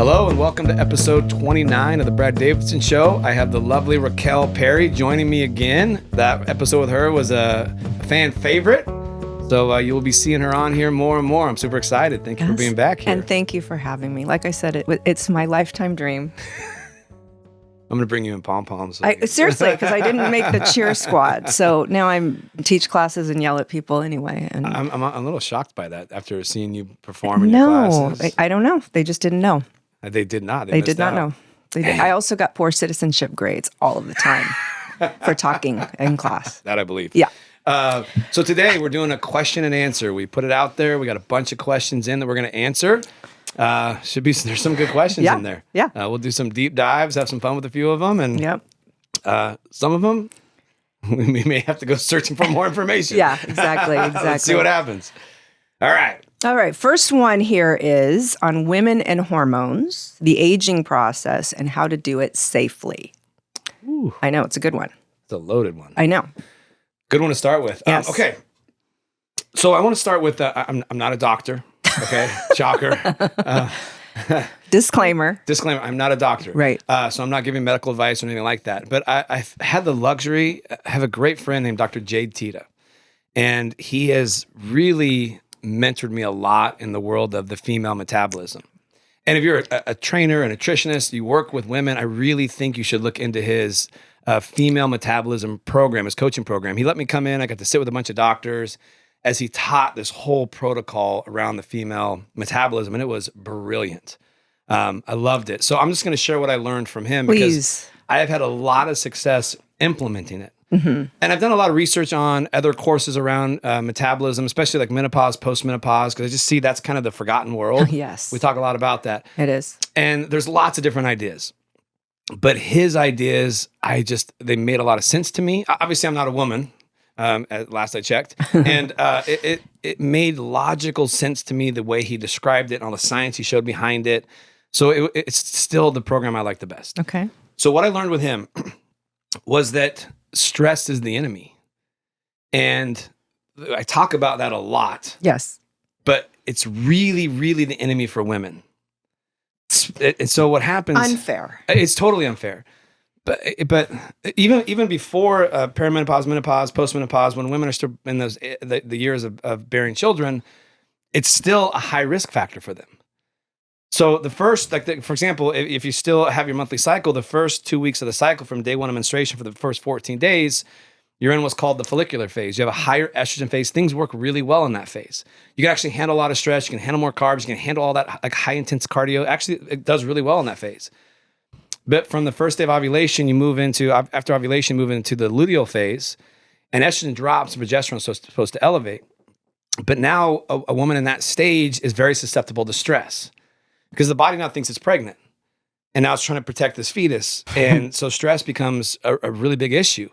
Hello and welcome to episode 29 of the Brad Davidson Show. I have the lovely Raquel Perry joining me again. That episode with her was a fan favorite. So you will be seeing her on here more and more. I'm super excited. Thank you for being back here. And thank you for having me. Like I said, it's my lifetime dream. I'm going to bring you in pom-poms. Seriously, because I didn't make the cheer squad. So now I teach classes and yell at people anyway. And I'm a little shocked by that after seeing you perform in your classes. I don't know. They just didn't know. They did not. They did not know. I also got poor citizenship grades all of the time for talking in class. That I believe. Yeah. So today we're doing a question and answer. We put it out there. We got a bunch of questions in that we're going to answer. There's some good questions in there. Yeah. We'll do some deep dives, have some fun with a few of them, and some of them we may have to go searching for more information. Yeah, exactly. Let's see what happens. All right. First one here is on women and hormones, the aging process, and how to do it safely. Ooh. I know, it's a good one. It's a loaded one. I know. Good one to start with. Yes. Okay. So I want to start with, I'm not a doctor. Okay. Shocker. Disclaimer, I'm not a doctor. Right. So I'm not giving medical advice or anything like that. But I've had the luxury, I have a great friend named Dr. Jade Tita. And he has really mentored me a lot in the world of the female metabolism. And if you're a trainer, a nutritionist, you work with women, I really think you should look into his female metabolism program, his coaching program. He let me come in. I got to sit with a bunch of doctors as he taught this whole protocol around the female metabolism, and it was brilliant. I loved it. So I'm just going to share what I learned from him because I have had a lot of success implementing it. Mm-hmm. And I've done a lot of research on other courses around metabolism, especially like menopause, postmenopause, because I just see that's kind of the forgotten world. Yes. We talk a lot about that. It is. And there's lots of different ideas. But his ideas, they made a lot of sense to me. Obviously, I'm not a woman, at last I checked. And it made logical sense to me the way he described it and all the science he showed behind it. So it's still the program I like the best. Okay. So what I learned with him was that stress is the enemy. And I talk about that a lot. Yes. But it's really, really the enemy for women. And so what happens... Unfair. It's totally unfair. But even before perimenopause, menopause, postmenopause, when women are still in the years of bearing children, it's still a high risk factor for them. So the first, for example, if you still have your monthly cycle, the first 2 weeks of the cycle from day one of menstruation for the first 14 days, you're in what's called the follicular phase. You have a higher estrogen phase. Things work really well in that phase. You can actually handle a lot of stress. You can handle more carbs. You can handle all that like high intense cardio. Actually, it does really well in that phase. But from the first day of ovulation, after ovulation, move into the luteal phase, and estrogen drops and progesterone is supposed to elevate. But now a woman in that stage is very susceptible to stress because the body now thinks it's pregnant. And now it's trying to protect this fetus. And so stress becomes a really big issue.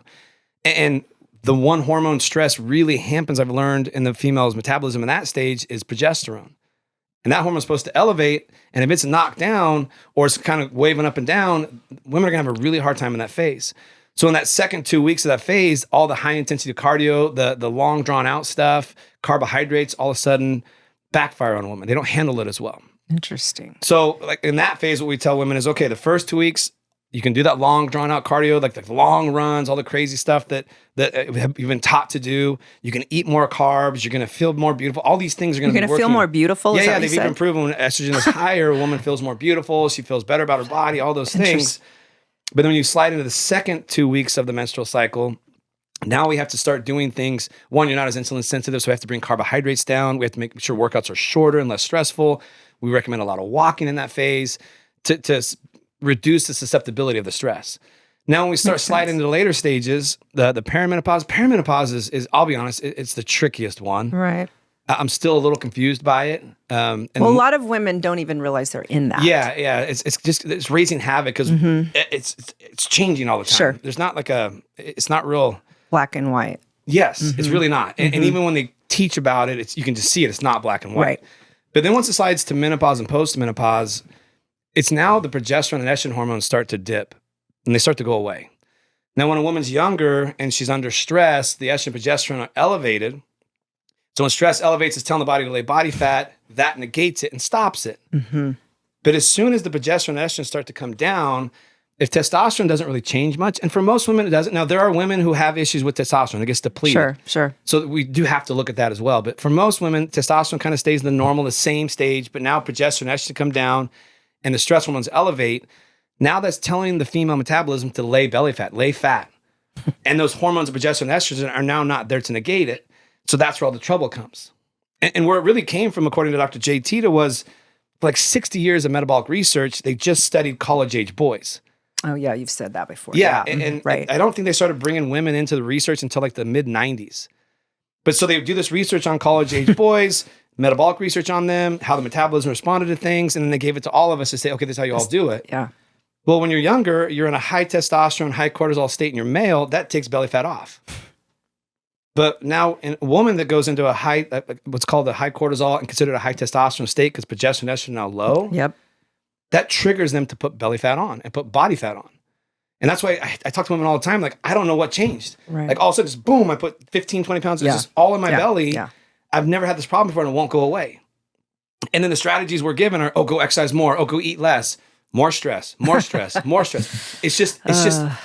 And the one hormone stress really hampens, I've learned, in the female's metabolism in that stage is progesterone. And that hormone's supposed to elevate. And if it's knocked down or it's kind of waving up and down, women are going to have a really hard time in that phase. So in that second 2 weeks of that phase, all the high intensity cardio, the long drawn out stuff, carbohydrates, all of a sudden backfire on a woman. They don't handle it as well. Interesting. So like in that phase, what we tell women is, okay, the first 2 weeks, you can do that long drawn out cardio, like the long runs, all the crazy stuff that you've been taught to do. You can eat more carbs. You're going to feel more beautiful. All these things are going to be working. You're going to feel more beautiful? Yeah, they've even proven when estrogen is higher, a woman feels more beautiful. She feels better about her body, all those things. But then when you slide into the second 2 weeks of the menstrual cycle, now we have to start doing things. One, you're not as insulin sensitive, so we have to bring carbohydrates down. We have to make sure workouts are shorter and less stressful. We recommend a lot of walking in that phase to reduce the susceptibility of the stress. Now, when we start sliding into the later stages, the perimenopause is, I'll be honest, it's the trickiest one. Right. I'm still a little confused by it. And a lot of women don't even realize they're in that. Yeah. It's raising havoc because it's changing all the time. Sure. There's not it's not real black and white. Yes, it's really not. And even when they teach about it, you can just see it. It's not black and white. Right. But then once it slides to menopause and postmenopause, it's now the progesterone and estrogen hormones start to dip and they start to go away. Now, when a woman's younger and she's under stress, the estrogen and progesterone are elevated. So when stress elevates, it's telling the body to lay body fat. That negates it and stops it. Mm-hmm. But as soon as the progesterone and estrogen start to come down, if testosterone doesn't really change much, and for most women it doesn't. Now there are women who have issues with testosterone; it gets depleted. Sure. So we do have to look at that as well. But for most women, testosterone kind of stays in the normal, the same stage. But now progesterone and estrogen come down, and the stress hormones elevate. Now that's telling the female metabolism to lay belly fat, lay fat, and those hormones of progesterone and estrogen are now not there to negate it. So that's where all the trouble comes. And where it really came from, according to Dr. J. Tita, was like 60 years of metabolic research. They just studied college-age boys. Oh, yeah, you've said that before. Yeah, and right. I don't think they started bringing women into the research until like the mid-90s. But so they do this research on college-age boys, metabolic research on them, how the metabolism responded to things, and then they gave it to all of us to say, okay, this is how you all do it. Yeah. Well, when you're younger, you're in a high testosterone, high cortisol state and you're male, that takes belly fat off. But now in a woman that goes into a high, what's called a high cortisol and considered a high testosterone state because progesterone and estrogen are now low, Yep. that triggers them to put belly fat on and put body fat on. And that's why I talk to women all the time, like, I don't know what changed. Right. Like all of a sudden, just boom, I put 15, 20 pounds, it's just all in my belly. Yeah. I've never had this problem before and it won't go away. And then the strategies we're given are, go exercise more, go eat less, more stress, more stress. It's just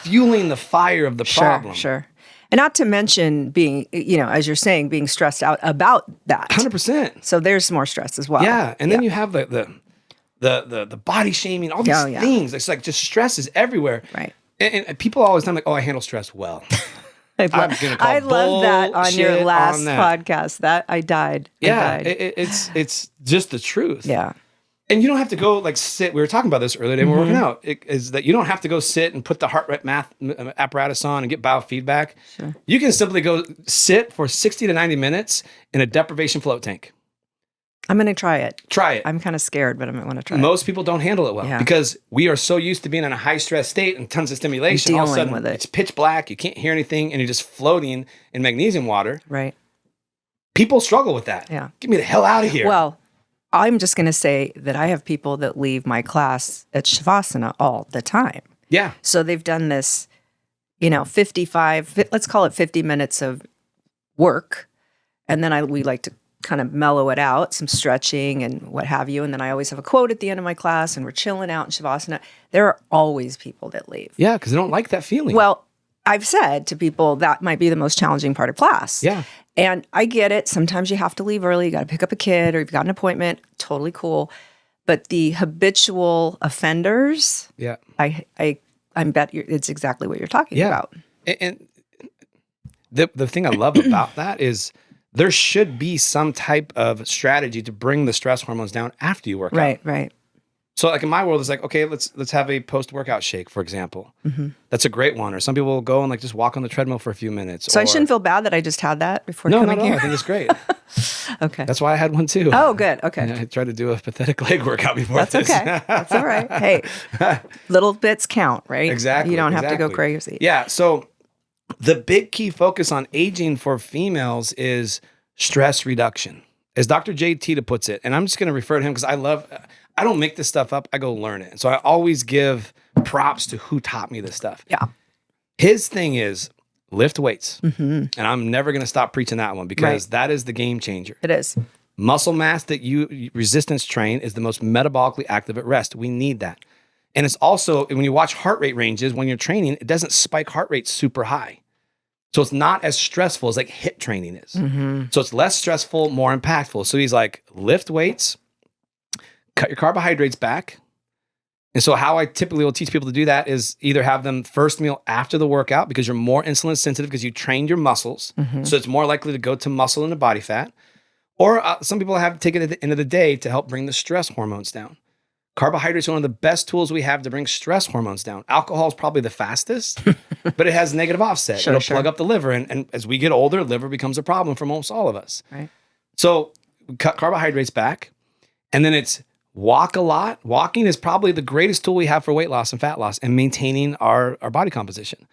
fueling the fire of the problem. Sure. And not to mention being, as you're saying, being stressed out about that. 100%. So there's more stress as well. Yeah. And then you have the body shaming, all these things. It's like just stress is everywhere. Right. And people always tell me, like, I handle stress well. I love that on your last podcast. That I died. Yeah. It's just the truth. Yeah. And you don't have to go like sit. We were talking about this earlier today when we were working out. Is that you don't have to go sit and put the heart rate math apparatus on and get biofeedback. Sure. You can simply go sit for 60 to 90 minutes in a deprivation float tank. I'm going to try it. Try it. I'm kind of scared, but I'm going to try it. Most people don't handle it well because we are so used to being in a high stress state and tons of stimulation. All of a sudden, with it. It's pitch black. You can't hear anything, and you're just floating in magnesium water. Right. People struggle with that. Yeah. Get me the hell out of here. Well, I'm just going to say that I have people that leave my class at Shavasana all the time. Yeah. So they've done this, 55, let's call it 50 minutes of work. And then we like to kind of mellow it out, some stretching and what have you. And then I always have a quote at the end of my class and we're chilling out in Shavasana. There are always people that leave. Yeah, because they don't like that feeling. Well, I've said to people that might be the most challenging part of class. Yeah. And I get it. Sometimes you have to leave early. You got to pick up a kid or you've got an appointment. Totally cool. But the habitual offenders, yeah, I bet it's exactly what you're talking about. And the thing I love about that is there should be some type of strategy to bring the stress hormones down after you work out. Right. So like in my world, it's like, okay, let's have a post-workout shake, for example. Mm-hmm. That's a great one. Or some people will go and like just walk on the treadmill for a few minutes. So I shouldn't feel bad that I just had that before coming here? No, I think it's great. Okay. That's why I had one too. Oh, good. Okay. And I tried to do a pathetic leg workout before That's this. okay. That's all right. Hey, little bits count, right? Exactly. You don't have to go crazy. Yeah. So the big key focus on aging for females is stress reduction. As Dr. J. Tita puts it, and I'm just going to refer to him because I don't make this stuff up. I go learn it. And so I always give props to who taught me this stuff. Yeah. His thing is lift weights. Mm-hmm. And I'm never going to stop preaching that one because that is the game changer. It is. Muscle mass that you resistance train is the most metabolically active at rest. We need that. And it's also, when you watch heart rate ranges, when you're training, it doesn't spike heart rate super high. So it's not as stressful as like HIIT training is. Mm-hmm. So it's less stressful, more impactful. So he's like, lift weights, cut your carbohydrates back. And so how I typically will teach people to do that is either have them first meal after the workout because you're more insulin sensitive because you trained your muscles. Mm-hmm. So it's more likely to go to muscle and to body fat. Or some people have to take it at the end of the day to help bring the stress hormones down. Carbohydrates are one of the best tools we have to bring stress hormones down. Alcohol is probably the fastest, but it has negative offset. It'll plug up the liver. And as we get older, liver becomes a problem for almost all of us. Right. So we cut carbohydrates back. And then it's walk a lot. Walking is probably the greatest tool we have for weight loss and fat loss and maintaining our body composition.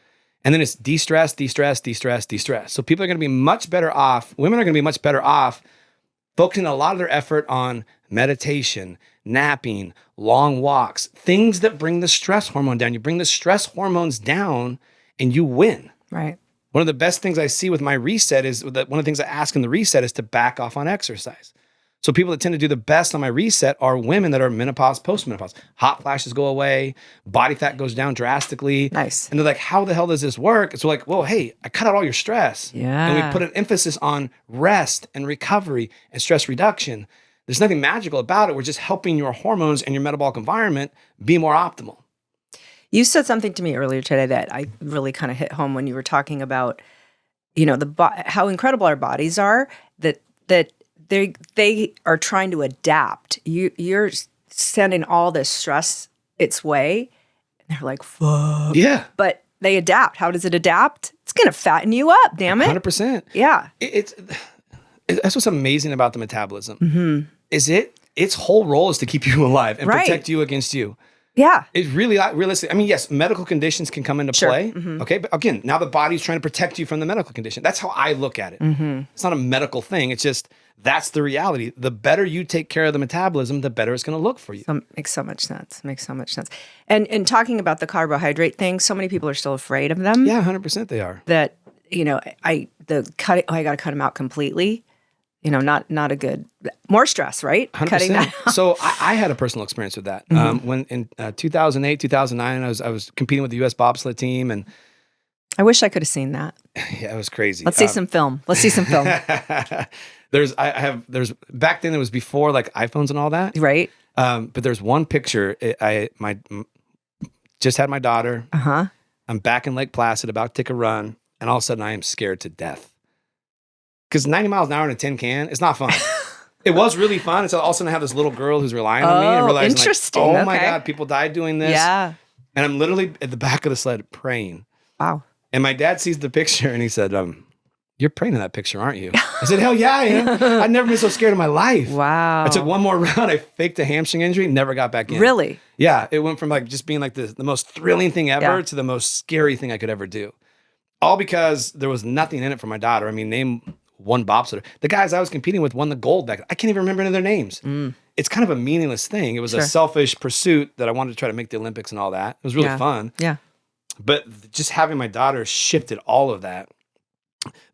And then it's de-stress, de-stress, de-stress, de-stress. So people are going to be much better off. Women are going to be much better off focusing a lot of their effort on meditation, napping, long walks, things that bring the stress hormone down. You bring the stress hormones down and you win. Right. One of the best things I see with my reset is that one of the things I ask in the reset is to back off on exercise. So people that tend to do the best on my reset are women that are menopause, postmenopause. Hot flashes go away, body fat goes down drastically. Nice. And they're like, how the hell does this work? So like, well, hey, I cut out all your stress. Yeah. And we put an emphasis on rest and recovery and stress reduction. There's nothing magical about it. We're just helping your hormones and your metabolic environment be more optimal. You said something to me earlier today that I really kind of hit home when you were talking about, how incredible our bodies are, that they are trying to adapt. You're sending all this stress its way, and they're like, fuck. Yeah. But they adapt. How does it adapt? It's going to fatten you up, damn it. 100%. Yeah. That's what's amazing about the metabolism. Is its whole role is to keep you alive and protect you against you. Yeah. It's really realistic. I mean, yes, medical conditions can come into play. Okay. But again, now the body's trying to protect you from the medical condition. That's how I look at it. It's not a medical thing. It's just, that's the reality. The better you take care of the metabolism, the better it's going to look for you. Makes so much sense. And talking about the carbohydrate thing, so many people are still afraid of them. Yeah, 100% they are. That, I got to cut them out completely. Not a good, more stress, right? 100%. Cutting that out. So I had a personal experience with that. When in 2008, 2009, I was competing with the U.S. bobsled team, and I wish I could have seen that. yeah, it was crazy. Let's see some film. There's back then it was before like iPhones and all that, Right. But there's one picture. Just had my daughter. I'm back in Lake Placid, about to take a run, and all of a sudden I am scared to death. Because 90 miles an hour in a tin can, it's not fun. It was really fun. It's all of a sudden I have this little girl who's relying on me and realizing, interesting. like, oh my God, people died doing this. Yeah. And I'm literally at the back of the sled praying. Wow. And my dad sees the picture and he said, you're praying in that picture, aren't you? I said, hell yeah, I am. I've never been so scared in my life. Wow. I took one more round. I faked a hamstring injury, never got back in. Really? Yeah. It went from like just being like the most thrilling thing ever to the most scary thing I could ever do. All because there was nothing in it for my daughter. I mean, name one bobsledder. The guys I was competing with won the gold back. I can't even remember any of their names. It's kind of a meaningless thing. It was a selfish pursuit that I wanted to try to make the Olympics and all that. It was really fun. Yeah. But just having my daughter shifted all of that.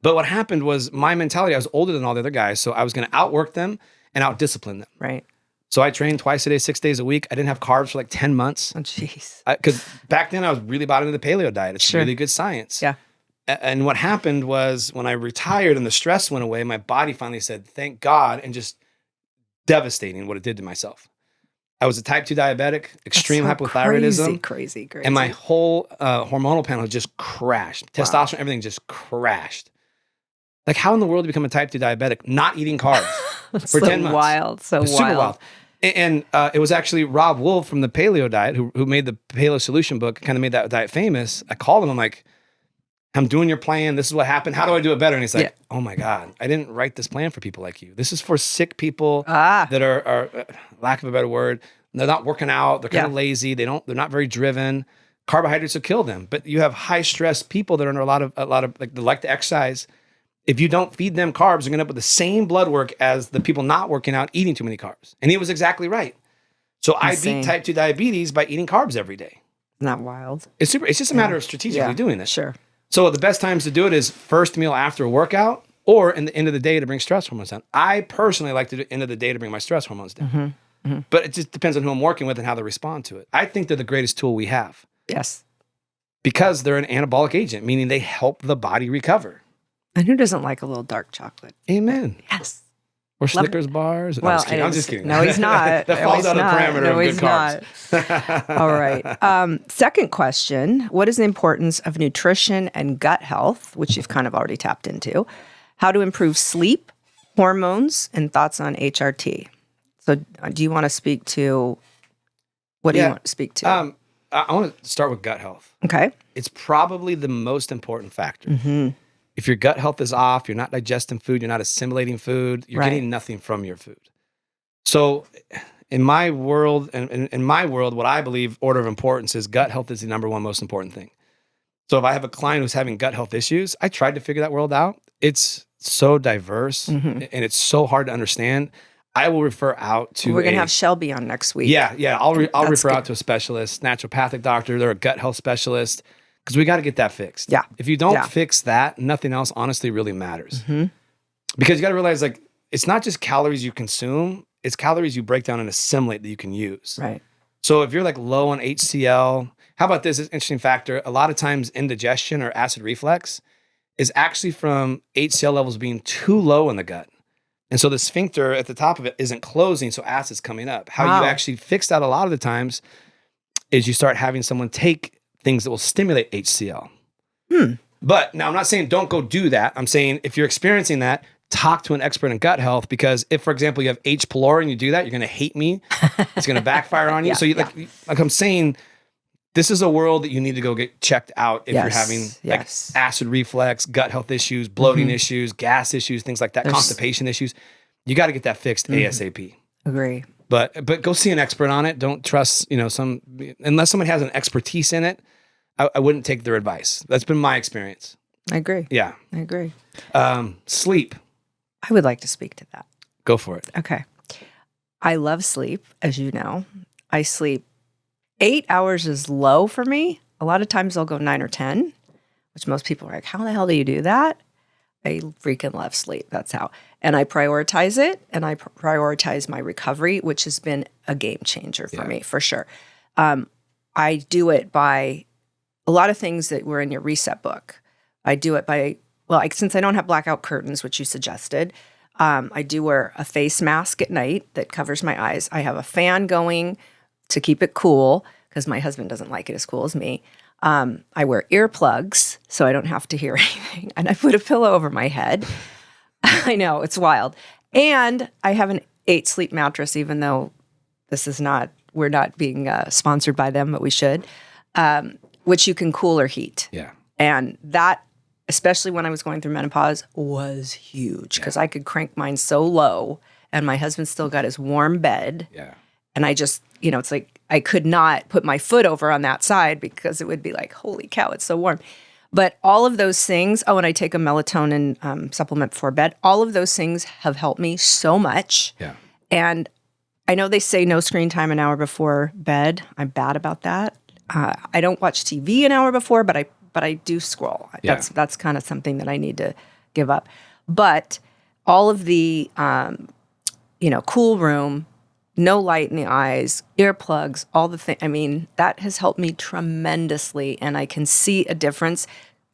But what happened was my mentality, I was older than all the other guys, so I was going to outwork them and outdiscipline them. Right. So I trained twice a day, 6 days a week. I didn't have carbs for like 10 months. Oh, jeez. Because back then I was really bought into the paleo diet. It's really good science. Yeah. And what happened was when I retired and the stress went away, my body finally said, thank God, and just devastating what it did to myself. I was a type 2 diabetic, extreme hypothyroidism. Crazy. And my whole hormonal panel just crashed. Testosterone, everything just crashed. Like, how in the world do you become a type 2 diabetic not eating carbs for 10 months? Wild, so wild. Super wild. And it was actually Rob Wolf from the Paleo Diet who made the Paleo Solution book, kind of made that diet famous. I called him. I'm like, I'm doing your plan. This is what happened. How do I do it better? And he's like, oh my God, I didn't write this plan for people like you. This is for sick people that are lack of a better word, they're not working out. They're kind of lazy. They're not very driven. Carbohydrates will kill them. But you have high stress people that are under a lot of like they like to exercise. If you don't feed them carbs, you're going to end up with the same blood work as the people not working out, eating too many carbs. And he was exactly right. So I beat type 2 diabetes by eating carbs every day. Not wild. It's just a matter of strategically doing this. Sure. So the best times to do it is first meal after a workout or in the end of the day to bring stress hormones down. I personally like to do end of the day to bring my stress hormones down. But it just depends on who I'm working with and how they respond to it. I think they're the greatest tool we have. Yes. Because they're an anabolic agent, meaning they help the body recover. And who doesn't like a little dark chocolate? Amen. Yes. Or Snickers bars. Well, I'm just kidding. No, he's not. That falls out of the parameter of good carbs. All right. Second question. What is the importance of nutrition and gut health, which you've kind of already tapped into? How to improve sleep, hormones, and thoughts on HRT? So do you want to speak to, what do you want to speak to? I want to start with gut health. Okay. It's probably the most important factor. If your gut health is off, you're not digesting food, you're not assimilating food, you're getting nothing from your food. So in my world, what I believe order of importance is gut health is the number one most important thing. So if I have a client who's having gut health issues, I tried to figure that world out. It's so diverse and it's so hard to understand. I will refer out to We're going to have Shelby on next week. Yeah. I'll refer out to a specialist, naturopathic doctor. They're a gut health specialist because we got to get that fixed. Yeah. If you don't fix that, nothing else honestly really matters. Because you got to realize like it's not just calories you consume, it's calories you break down and assimilate that you can use. Right. So if you're like low on HCl, how about this? It's an interesting factor. A lot of times indigestion or acid reflux is actually from HCl levels being too low in the gut. And so the sphincter at the top of it isn't closing, so acid's coming up. How you actually fix that a lot of the times is you start having someone take things that will stimulate HCl. But now I'm not saying don't go do that. I'm saying if you're experiencing that, talk to an expert in gut health, because if, for example, you have H. pylori and you do that, you're going to hate me. It's going to backfire on you. So like I'm saying, this is a world that you need to go get checked out if you're having like acid reflux, gut health issues, bloating issues, gas issues, things like that, constipation issues. You got to get that fixed ASAP. Agree. But go see an expert on it. Don't trust, unless someone has an expertise in it, I wouldn't take their advice. That's been my experience. I agree. Yeah. I agree. Sleep. I would like to speak to that. Go for it. Okay. I love sleep, as you know. I sleep 8 hours is low for me. A lot of times I'll go 9 or 10, which most people are like, how the hell do you do that? I freaking love sleep. That's how. And I prioritize it, and I prioritize my recovery, which has been a game changer for me, for sure. I do it by a lot of things that were in your reset book. I do it by, since I don't have blackout curtains, which you suggested, I do wear a face mask at night that covers my eyes. I have a fan going to keep it cool because my husband doesn't like it as cool as me. I wear earplugs so I don't have to hear anything. And I put a pillow over my head. I know, it's wild. And I have an 8 sleep mattress, even though we're not being sponsored by them, but we should, which you can cool or heat. Yeah. And that, especially when I was going through menopause, was huge because I could crank mine so low and my husband still got his warm bed. Yeah. And I just, it's like I could not put my foot over on that side because it would be like, holy cow, it's so warm. But all of those things, and I take a melatonin supplement before bed. All of those things have helped me so much. Yeah. And I know they say no screen time an hour before bed. I'm bad about that. I don't watch TV an hour before, but I do scroll. Yeah. That's kind of something that I need to give up. But all of the, cool room, no light in the eyes, earplugs, all the things. I mean, that has helped me tremendously. And I can see a difference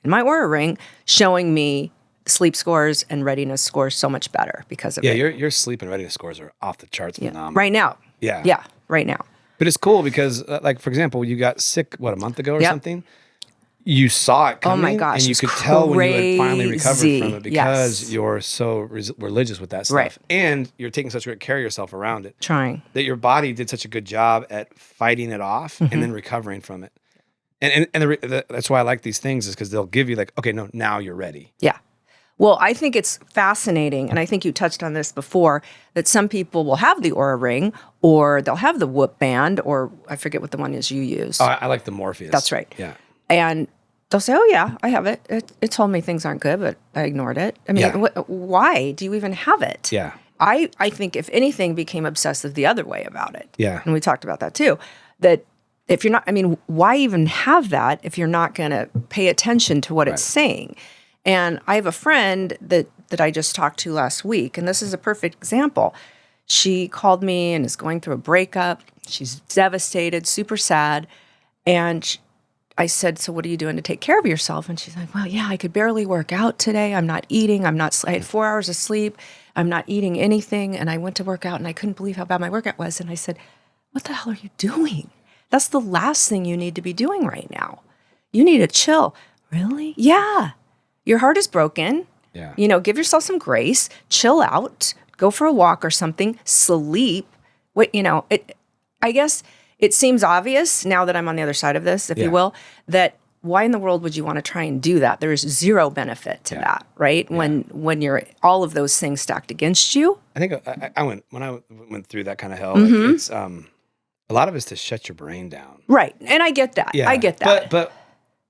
in my Oura Ring showing me sleep scores and readiness scores so much better because of it. Yeah, your sleep and readiness scores are off the charts phenomenal. Right now. Yeah. Yeah, right now. But it's cool because, for example, you got sick, a month ago or something? You saw it coming. Oh my gosh, and you could tell when you had finally recovered from it because you're so religious with that stuff. Right. And you're taking such good care of yourself around it. Trying. That your body did such a good job at fighting it off and then recovering from it. And that's why I like these things is because they'll give you like, okay, no, now you're ready. Yeah. Well, I think it's fascinating, and I think you touched on this before, that some people will have the Oura Ring, or they'll have the Whoop Band, or I forget what the one is you use. Oh, I like the Morpheus. That's right. Yeah. And they'll say, oh, yeah, I have it. It told me things aren't good, but I ignored it. I mean, why do you even have it? Yeah. I think, if anything, became obsessive the other way about it. Yeah. And we talked about that too, that if you're not, why even have that if you're not going to pay attention to what it's saying? And I have a friend that I just talked to last week, and this is a perfect example. She called me and is going through a breakup. She's devastated, super sad. And I said, so what are you doing to take care of yourself? And she's like, well, yeah, I could barely work out today. I'm not eating. I had 4 hours of sleep. I'm not eating anything. And I went to work out, and I couldn't believe how bad my workout was. And I said, what the hell are you doing? That's the last thing you need to be doing right now. You need to chill. Really? Yeah. Your heart is broken. Yeah. Give yourself some grace, chill out, go for a walk or something, sleep. I guess it seems obvious now that I'm on the other side of this, if you will, that why in the world would you want to try and do that? There's zero benefit to that, right? Yeah. When you're all of those things stacked against you. I think I went through that kind of hell. Like it's a lot of it's to shut your brain down. Right. And I get that. Yeah. I get that. But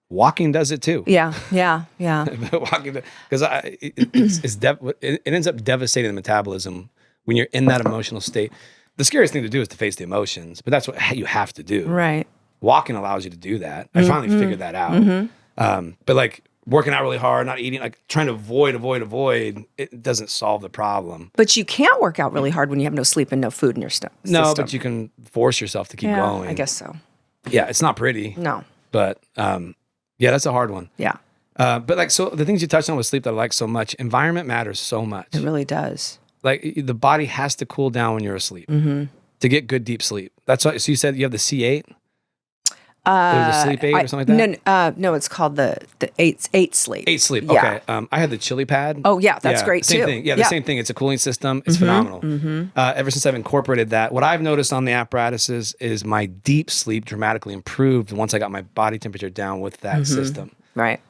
walking does it too. Yeah. Walking, because it ends up devastating the metabolism when you're in that emotional state. The scariest thing to do is to face the emotions, but that's what you have to do. Right. Walking allows you to do that. I finally figured that out. But like working out really hard, not eating, like trying to avoid, it doesn't solve the problem. But you can't work out really hard when you have no sleep and no food in your system. No, but you can force yourself to keep going. I guess so. Yeah, it's not pretty. No. But yeah, that's a hard one. Yeah. But like, so the things you touched on with sleep that I like so much, environment matters so much. It really does. Like the body has to cool down when you're asleep to get good deep sleep. That's why. So you said you have the C8. There's a sleep aid or something like that? No, it's called the eight sleep. 8 sleep. Yeah. Okay. I had the chili pad. Oh yeah, that's great same too. Thing. Yeah, the same thing. It's a cooling system. It's phenomenal. Ever since I've incorporated that, what I've noticed on the apparatuses is my deep sleep dramatically improved once I got my body temperature down with that system. Right.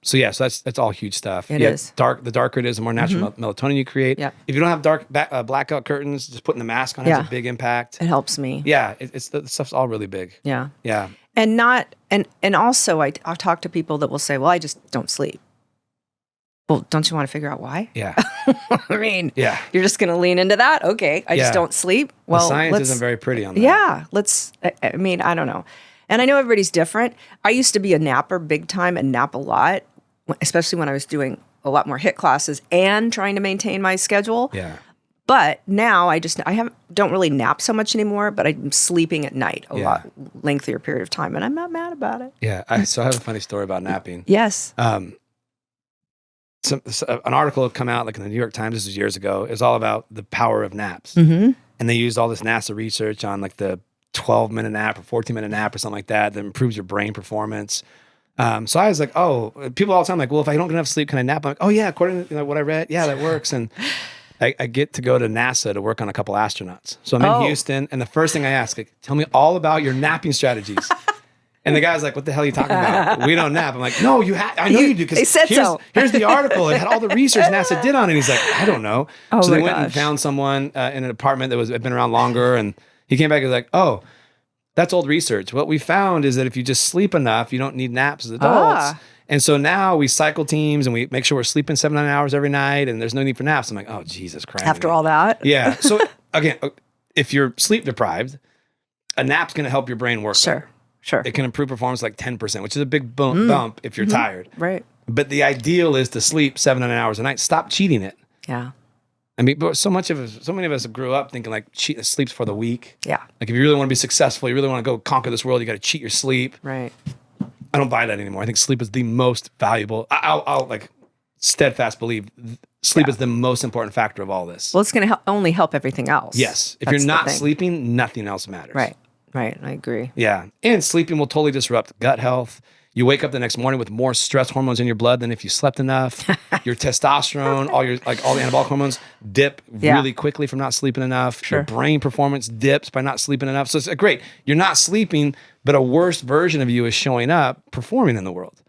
So that's all huge stuff. It is. The darker it is, the more natural melatonin you create. Yep. If you don't have dark blackout curtains, just putting the mask on has a big impact. It helps me. Yeah, it's the stuff's all really big. Yeah. Yeah. And also I talk to people that will say, well, I just don't sleep. Well, don't you want to figure out why? Yeah. I mean, Yeah. you're just going to lean into that? Okay. I just don't sleep. Well, the science isn't very pretty on that. Yeah. I mean, I don't know. And I know everybody's different. I used to be a napper big time and nap a lot, especially when I was doing a lot more HIIT classes and trying to maintain my schedule. Yeah. But now I don't really nap so much anymore, but I'm sleeping at night a lot lengthier period of time, and I'm not mad about it. Yeah. So I have a funny story about napping. Yes. An article had come out like in the New York Times, this was years ago. It was all about the power of naps. And they used all this NASA research on like the 12-minute nap or 14-minute nap or something like that improves your brain performance. So I was like, people all the time like, well, if I don't get enough sleep, can I nap? I'm like, oh yeah, according to what I read, yeah, that works. And I get to go to NASA to work on a couple astronauts. So I'm in Houston, and the first thing I ask, like, tell me all about your napping strategies. And the guy's like, what the hell are you talking about? We don't nap. I'm like, no, I know you do. They said so. Here's the article. It had all the research NASA did on it. And he's like, I don't know. So they went and found someone in an apartment that had been around longer. And he came back and was like, oh, that's old research. What we found is that if you just sleep enough, you don't need naps as adults. And so now we cycle teams and we make sure we're sleeping 7-9 hours every night and there's no need for naps. I'm like, oh, Jesus Christ. After all that? Yeah. So again, if you're sleep deprived, a nap's going to help your brain work. Sure. It can improve performance like 10%, which is a big bump if you're tired. Right. But the ideal is to sleep 7-9 hours a night. Stop cheating it. Yeah. I mean, but so many of us grew up thinking like sleep's for the weak. Yeah. Like if you really want to be successful, you really want to go conquer this world, you got to cheat your sleep. Right. I don't buy that anymore. I think sleep is the most valuable. I'll like steadfast believe sleep is the most important factor of all this. Well, it's going to only help everything else. Yes. If you're not sleeping, nothing else matters. Right. I agree. Yeah. And sleeping will totally disrupt gut health. You wake up the next morning with more stress hormones in your blood than if you slept enough. Your testosterone, all the anabolic hormones dip really quickly from not sleeping enough. Sure. Your brain performance dips by not sleeping enough. So it's great. You're not sleeping, but a worse version of you is showing up performing in the world.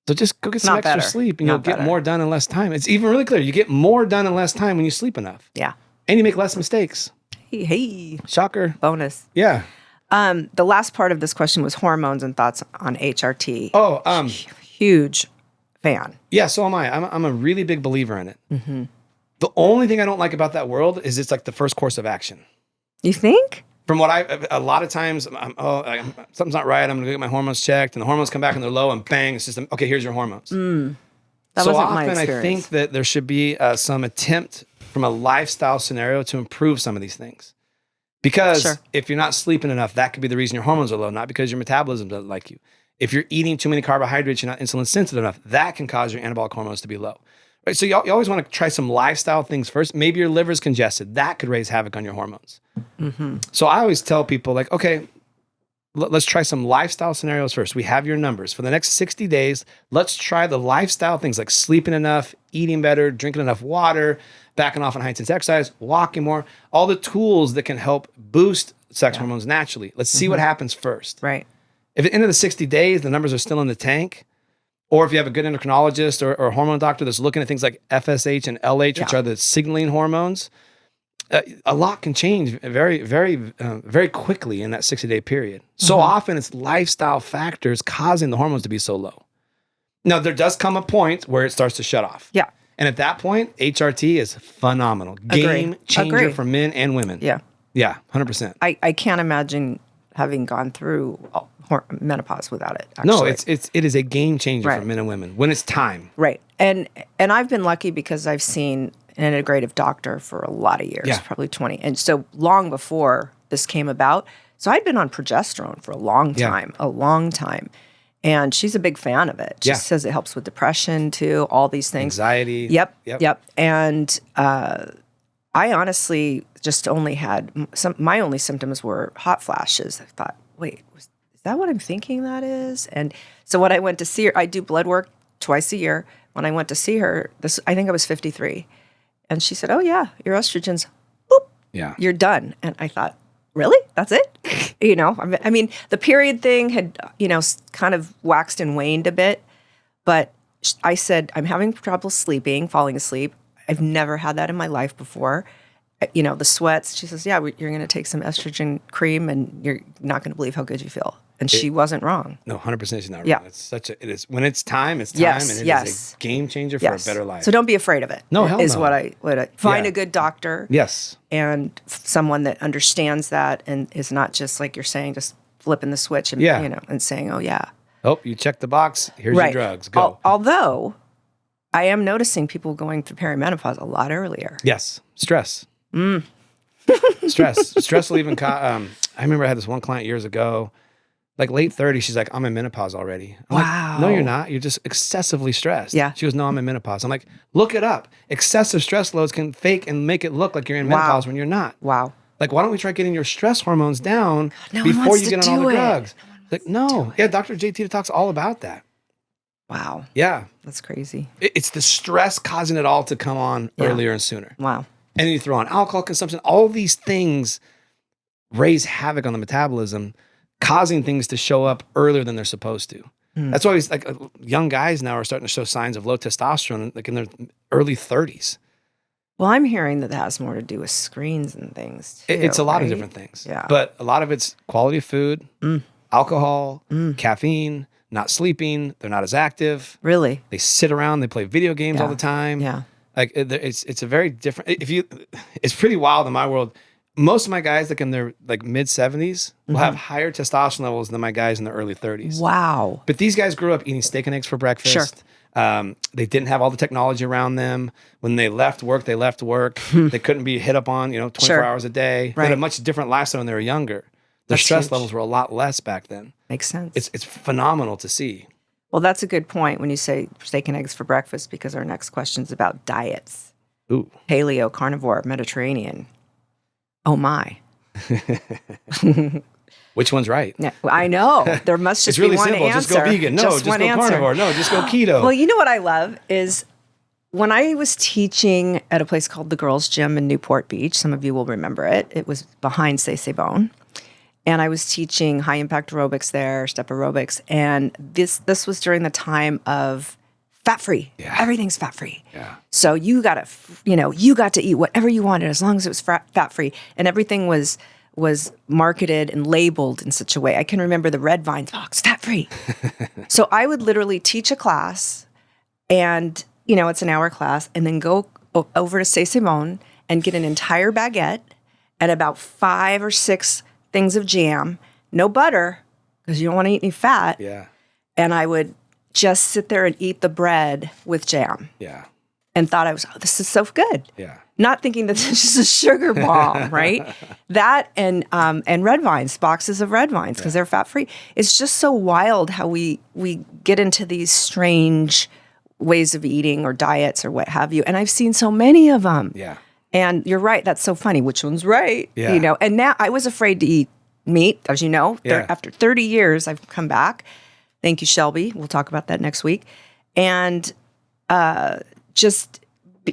So just go get some extra sleep and you'll get more done in less time. It's even really clear. You get more done in less time when you sleep enough. Yeah. And you make less mistakes. Hey. Shocker. Bonus. Yeah. The last part of this question was hormones and thoughts on HRT. Oh, huge fan. Yeah, so am I. I'm a really big believer in it. Mm-hmm. The only thing I don't like about that world is it's like the first course of action. You think? From what a lot of times, something's not right. I'm going to get my hormones checked, and the hormones come back and they're low, and bang, it's just, okay, here's your hormones. That so wasn't my often experience. I think that there should be some attempt from a lifestyle scenario to improve some of these things. Because if you're not sleeping enough, that could be the reason your hormones are low, not because your metabolism doesn't like you. If you're eating too many carbohydrates, you're not insulin sensitive enough, that can cause your anabolic hormones to be low. Right? So you always want to try some lifestyle things first. Maybe your liver's congested. That could raise havoc on your hormones. Mm-hmm. So I always tell people like, okay, let's try some lifestyle scenarios first. We have your numbers. For the next 60 days, let's try the lifestyle things like sleeping enough, eating better, drinking enough water, backing off on high-intense exercise, walking more, all the tools that can help boost sex hormones naturally. Let's see what happens first. Right. If at the end of the 60 days, the numbers are still in the tank, or if you have a good endocrinologist or a hormone doctor that's looking at things like FSH and LH, which are the signaling hormones, a lot can change very, very, very quickly in that 60-day period. So often it's lifestyle factors causing the hormones to be so low. Now, there does come a point where it starts to shut off. Yeah. And at that point, HRT is phenomenal. Game changer for men and women. Yeah. Yeah, 100%. I can't imagine having gone through menopause without it. No, Actually. it is a game changer Right. for men and women when it's time. Right. And I've been lucky because I've seen an integrative doctor for a lot of years, Yeah. probably 20. And so long before this came about. So I'd been on progesterone for a long time. And she's a big fan of it. She Yeah. says it helps with depression too, all these things. Anxiety. Yep. And I honestly just only had my only symptoms were hot flashes. I thought, wait, is that what I'm thinking that is? And so when I went to see her, I do blood work twice a year. When I went to see her, I think I was 53. And she said, oh yeah, your estrogen's, boop, Yeah. you're done. And I thought, really? That's it? I mean, the period thing had, kind of waxed and waned a bit. But I said, I'm having trouble sleeping, falling asleep. I've never had that in my life before. The sweats. She says, yeah, you're going to take some estrogen cream and you're not going to believe how good you feel. And she wasn't wrong. No, 100% she's not wrong. Yeah. It is when it's time, and it is a game changer for a better life. So don't be afraid of it. No, hell is no. what I find Yeah. a good doctor. Yes. And someone that understands that and is not just like you're saying, just flipping the switch and and saying, oh yeah. Oh, you check the box. Here's your drugs. Go. Although I am noticing people going through perimenopause a lot earlier. Yes. Stress. Stress will even I remember I had this one client years ago, like late 30s. She's like, I'm in menopause already. I'm Wow. like, no, you're not. You're just excessively stressed. Yeah. She goes, no, I'm in menopause. I'm like, look it up. Excessive stress loads can fake and make it look like you're in menopause when you're not. Wow. Like, why don't we try getting your stress hormones down No one before wants you to get on all do the it. drugs? Like, no. Yeah, Dr. JT talks all about that. Wow. Yeah. That's crazy. It's the stress causing it all to come on earlier and sooner. Wow. And then you throw on alcohol consumption. All these things raise havoc on the metabolism, causing things to show up earlier than they're supposed to. That's why young guys now are starting to show signs of low testosterone, like in their early 30s. Well, I'm hearing that has more to do with screens and things too, It's a lot of right? different things. Yeah. But a lot of it's quality of food, alcohol, caffeine, not sleeping. They're not as active. Really? They sit around. They play video games all the time. Yeah. Like it's a very different. It's pretty wild in my world. Most of my guys, like in their mid 70s, will have higher testosterone levels than my guys in their early 30s. Wow. But these guys grew up eating steak and eggs for breakfast. Sure. They didn't have all the technology around them. When they left work, they left work. They couldn't be hit up on 24 Sure. hours a day. They Right. had a much different lifestyle when they were younger. Their That's stress huge. levels were a lot less back then. Makes sense. It's phenomenal to see. Well, that's a good point when you say steak and eggs for breakfast, because our next question is about diets. Ooh. Paleo, carnivore, Mediterranean. Oh my. Which one's right? Yeah, I know. There must just It's really be one simple. answer. Just go vegan. No, just one go answer. carnivore. No, just go keto. Well, you know what I love is when I was teaching at a place called the Girls Gym in Newport Beach, some of you will remember it. It was behind C'est Bon. And I was teaching high impact aerobics there, step aerobics. And this was during the time of fat free. Yeah. Everything's fat free. Yeah. So you got to eat whatever you wanted as long as it was fat free. And everything was marketed and labeled in such a way. I can remember the Red Vines box, fat free. So I would literally teach a class and, it's an hour class, and then go over to C'est Bon and get an entire baguette and about 5 or 6 things of jam, no butter, because you don't want to eat any fat. Yeah. And I would just sit there and eat the bread with jam Yeah. and thought this is so good. Yeah. Not thinking that this is a sugar bomb, right? That and red vines, boxes of red vines, because they're fat free. It's just so wild how we get into these strange ways of eating or diets or what have you. And I've seen so many of them. Yeah. And you're right. That's so funny. Which one's right? Yeah. And now I was afraid to eat meat, as you know. Yeah. After 30 years, I've come back. Thank you, Shelby. We'll talk about that next week. And just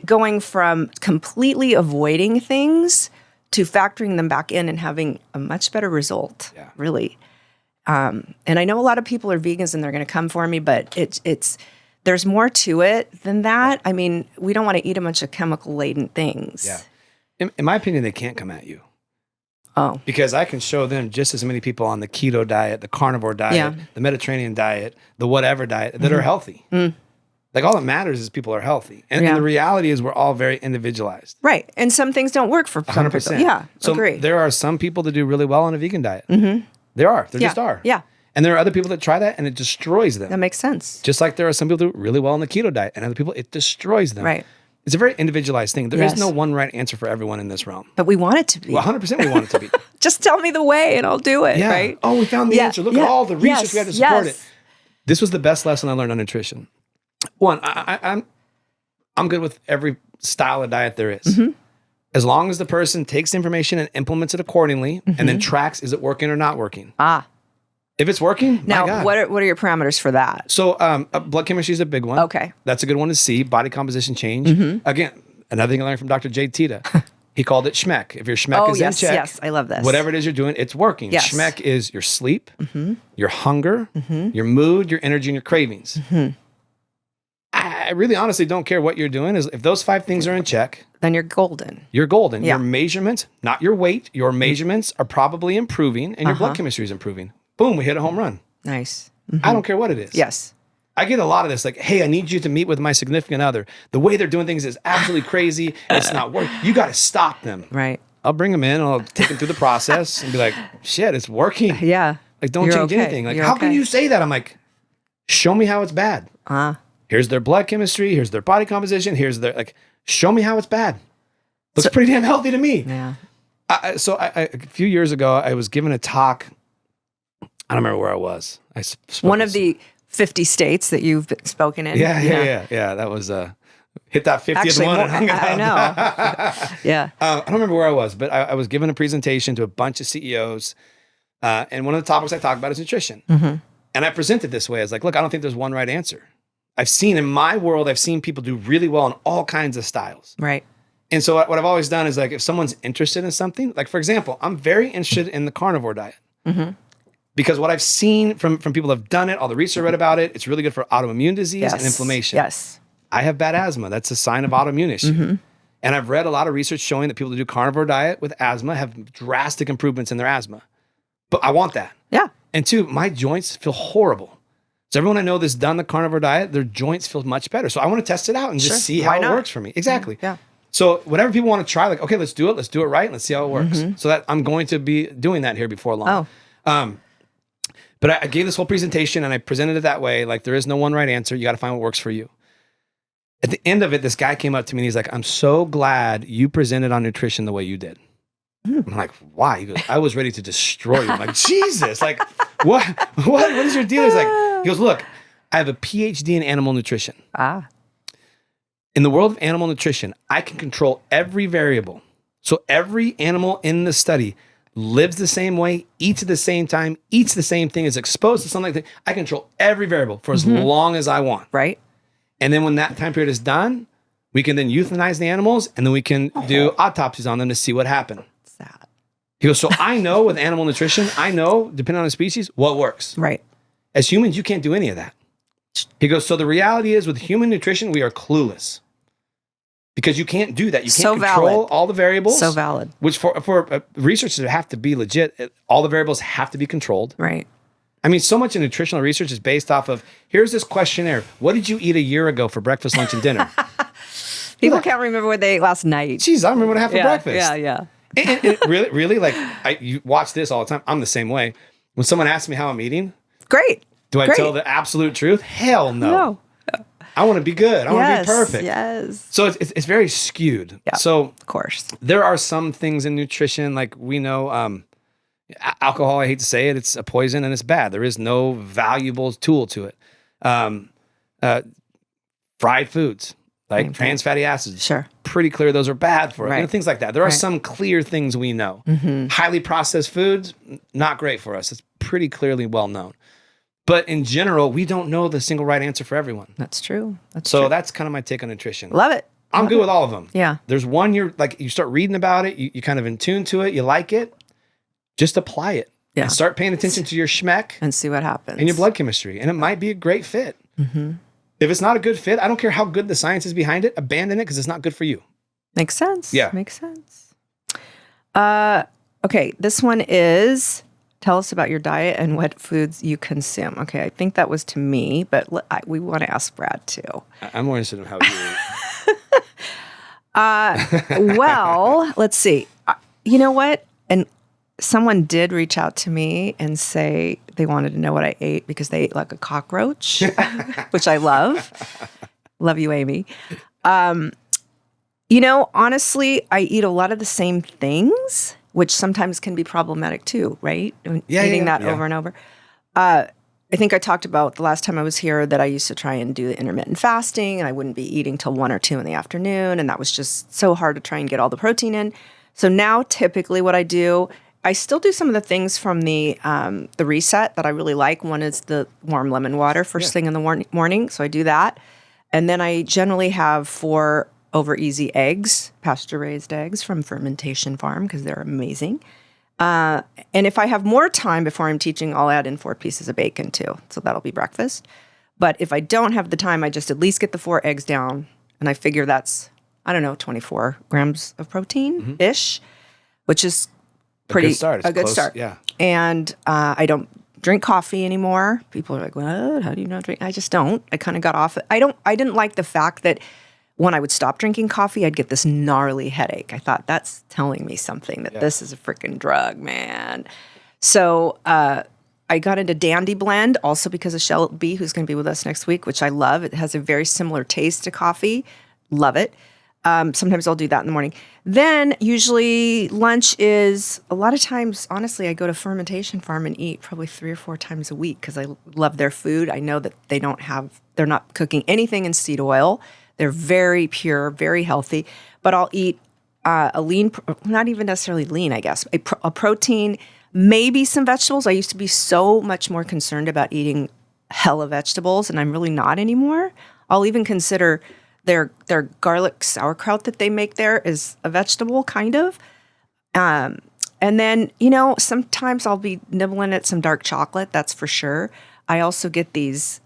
going from completely avoiding things to factoring them back in and having a much better result, really. And I know a lot of people are vegans and they're going to come for me, but there's more to it than that. I mean, we don't want to eat a bunch of chemical-laden things. Yeah. In my opinion, they can't come at you. Oh. Because I can show them just as many people on the keto diet, the carnivore diet, the Mediterranean diet, the whatever diet that are healthy. Like all that matters is people are healthy. And the reality is we're all very individualized. Right. And some things don't work for some 100%. people. Yeah, So agree. there are some people that do really well on a vegan diet. There are. There Yeah. just are. Yeah. And there are other people that try that and it destroys them. That makes sense. Just like there are some people who do really well on the keto diet and other people, it destroys them. Right. It's a very individualized thing. There is Yes. no one right answer for everyone in this realm. But we want it to be. Well, 100% we want it to be. Just tell me the way and I'll do it, Yeah. right? Oh, we found the Yeah. answer. Look Yeah. at all the research we had to support Yes. it. This was the best lesson I learned on nutrition. One, I'm good with every style of diet there is. Mm-hmm. As long as the person takes the information and implements it accordingly and then tracks, is it working or not working? If it's working, my Now, God. what are your parameters for that? So blood chemistry is a big one. Okay. That's a good one to see. Body composition change. Again, another thing I learned from Dr. Jay Tita. He called it schmeck. If your schmeck is yes, in check, yes. I love this. whatever it is you're doing, it's working. Yes. Schmeck is your sleep, your hunger, your mood, your energy, and your cravings. I really honestly don't care what you're doing. If those 5 things are in check, Then you're golden. you're golden. Yeah. Your measurements, not your weight, your measurements are probably improving and your blood chemistry is improving. Boom, we hit a home run. Nice. I don't care what it is. Yes. I get a lot of this, like, hey, I need you to meet with my significant other. The way they're doing things is absolutely crazy. It's not working. You got to stop them. Right. I'll bring them in. I'll take them through the process and be like, shit, it's working. Yeah. Like, don't You're change okay. anything. Like, You're how can okay. you say that? I'm like, show me how it's bad. Here's their blood chemistry. Here's their body composition. Here's their, like, show me how it's bad. Looks pretty damn healthy to me. Yeah. So a few years ago, I was given a talk. I don't remember where I was. One of the 50 states that you've spoken in. Yeah. That was hit that 50th Actually, one more, and hung it I up. know. Yeah. I don't remember where I was, but I was given a presentation to a bunch of CEOs. And one of the topics I talked about is nutrition. And I presented this way. I was like, look, I don't think there's one right answer. I've seen in my world, I've seen people do really well in all kinds of styles. Right. And so what I've always done is, like, if someone's interested in something, like, for example, I'm very interested in the carnivore diet. Because what I've seen from people that have done it, all the research I read about it, it's really good for autoimmune disease and inflammation. Yes. I have bad asthma. That's a sign of autoimmune issue. And I've read a lot of research showing that people that do carnivore diet with asthma have drastic improvements in their asthma. But I want that. Yeah. And 2, my joints feel horrible. So everyone I know that's done the carnivore diet, their joints feel much better. So I want to test it out and just see how it works for me. Exactly. Yeah. So whatever people want to try, like, okay, let's do it. Let's do it right. Let's see how it works. So that I'm going to be doing that here before long. But I gave this whole presentation and I presented it that way. Like, there is no one right answer. You got to find what works for you. At the end of it, this guy came up to me and he's like, I'm so glad you presented on nutrition the way you did. I'm like, why? He goes, I was ready to destroy you. I'm like, Jesus, like, what is your deal? He's like, he goes, look, I have a PhD in animal nutrition. In the world of animal nutrition, I can control every variable. So every animal in the study lives the same way, eats at the same time, eats the same thing, is exposed to something like that. I control every variable for as long as I want. Right. And then when that time period is done, we can then euthanize the animals and then we can do autopsies on them to see what happened. Sad. He goes, so I know with animal nutrition, I know, depending on the species, what works. Right. As humans, you can't do any of that. He goes, so the reality is with human nutrition, we are clueless. Because you can't do that. You can't So control valid. all the variables. So valid. Which for researchers that have to be legit, all the variables have to be controlled. Right. I mean, so much in nutritional research is based off of, here's this questionnaire. What did you eat a year ago for breakfast, lunch, and dinner? People can't remember what they ate last night. Geez, I remember what I had for breakfast. Yeah. And really, like, you watch this all the time. I'm the same way. When someone asks me how I'm eating, Great. do I tell the absolute truth? Hell no. No. I want to be good. I want to be perfect. Yes. So it's very skewed. Yeah. So Of course. there are some things in nutrition, like we know, alcohol, I hate to say it, it's a poison and it's bad. There is no valuable tool to it. Fried foods, like trans fatty acids. Sure. Pretty clear those are bad for us. Right. You know, things like that. There are Right. some clear things we know. Highly processed foods, not great for us. It's pretty clearly well known. But in general, we don't know the single right answer for everyone. That's true. So that's kind of my take on nutrition. Love it. I'm good with all of them. Yeah. There's one you start reading about it, you kind of in tune to it, you like it, just apply it. Yeah. And start paying attention to your schmeck And see what happens. and your blood chemistry. And it might be a great fit. If it's not a good fit, I don't care how good the science is behind it, abandon it because it's not good for you. Makes sense. Yeah. Makes sense. Okay. This one is, tell us about your diet and what foods you consume. Okay. I think that was to me, but we want to ask Brad too. I'm more interested in how you eat. Well, let's see. You know what? And someone did reach out to me and say they wanted to know what I ate because they ate like a cockroach, which I love. Love you, Amy. Honestly, I eat a lot of the same things, which sometimes can be problematic too, right? Eating that over and over. I think I talked about the last time I was here that I used to try and do the intermittent fasting, and I wouldn't be eating till 1 or 2 in the afternoon, and that was just so hard to try and get all the protein in. So now, typically, what I do, I still do some of the things from the reset that I really like. One is the warm lemon water first thing in the morning, so I do that, and then I generally have 4 over easy eggs, pasture-raised eggs from Fermentation Farm because they're amazing. And if I have more time before I'm teaching, I'll add in 4 pieces of bacon too. So that'll be breakfast. But if I don't have the time, I just at least get the 4 eggs down. And I figure that's, 24 grams of protein-ish, which is pretty a good start. Yeah. And I don't drink coffee anymore. People are like, what? How do you not drink? I just don't. I kind of got off it. I didn't like the fact that when I would stop drinking coffee, I'd get this gnarly headache. I thought, that's telling me something, that this is a freaking drug, man. So I got into Dandy Blend also because of Shelby, who's going to be with us next week, which I love. It has a very similar taste to coffee. Love it. Sometimes I'll do that in the morning. Then usually lunch is, a lot of times, honestly, I go to Fermentation Farm and eat probably 3 or 4 times a week because I love their food. I know that they're not cooking anything in seed oil. They're very pure, very healthy, but I'll eat a lean, not even necessarily lean, I guess, a protein, maybe some vegetables. I used to be so much more concerned about eating hella vegetables, and I'm really not anymore. I'll even consider their garlic sauerkraut that they make there is a vegetable, kind of. And then, sometimes I'll be nibbling at some dark chocolate, that's for sure. I also get these,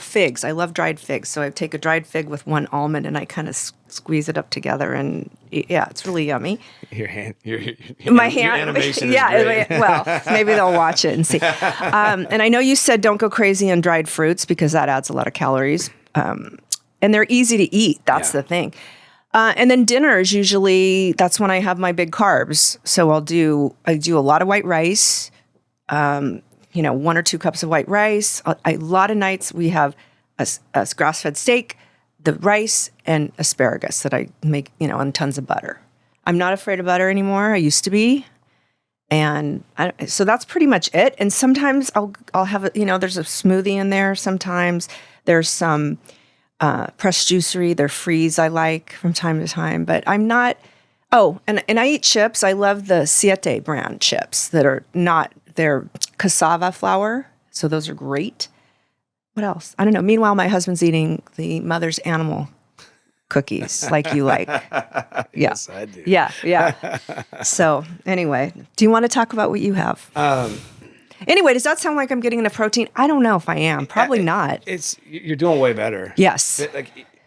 figs. I love dried figs. So I take a dried fig with 1 almond and I kind of squeeze it up together and it's really yummy. Your animation is yeah. great. Well, maybe they'll watch it and see. And I know you said don't go crazy on dried fruits because that adds a lot of calories. And they're easy to eat. That's the thing. And then dinner is usually, that's when I have my big carbs. So I do a lot of white rice. 1 or 2 cups of white rice. A lot of nights we have a grass-fed steak, the rice, and asparagus that I make, on tons of butter. I'm not afraid of butter anymore. I used to be. And so that's pretty much it. And sometimes I'll have, there's a smoothie in there. Sometimes there's some pressed juicery. They're freeze I like from time to time. But I'm not, and I eat chips. I love the Siete brand chips that are not, they're cassava flour, so those are great. What else? I don't know. Meanwhile, my husband's eating the Mother's Animal cookies like you like. Yeah. Yes, I do. Yeah. So anyway, do you want to talk about what you have? Anyway, does that sound like I'm getting enough protein? I don't know if I am. Probably not. You're doing way better. Yes.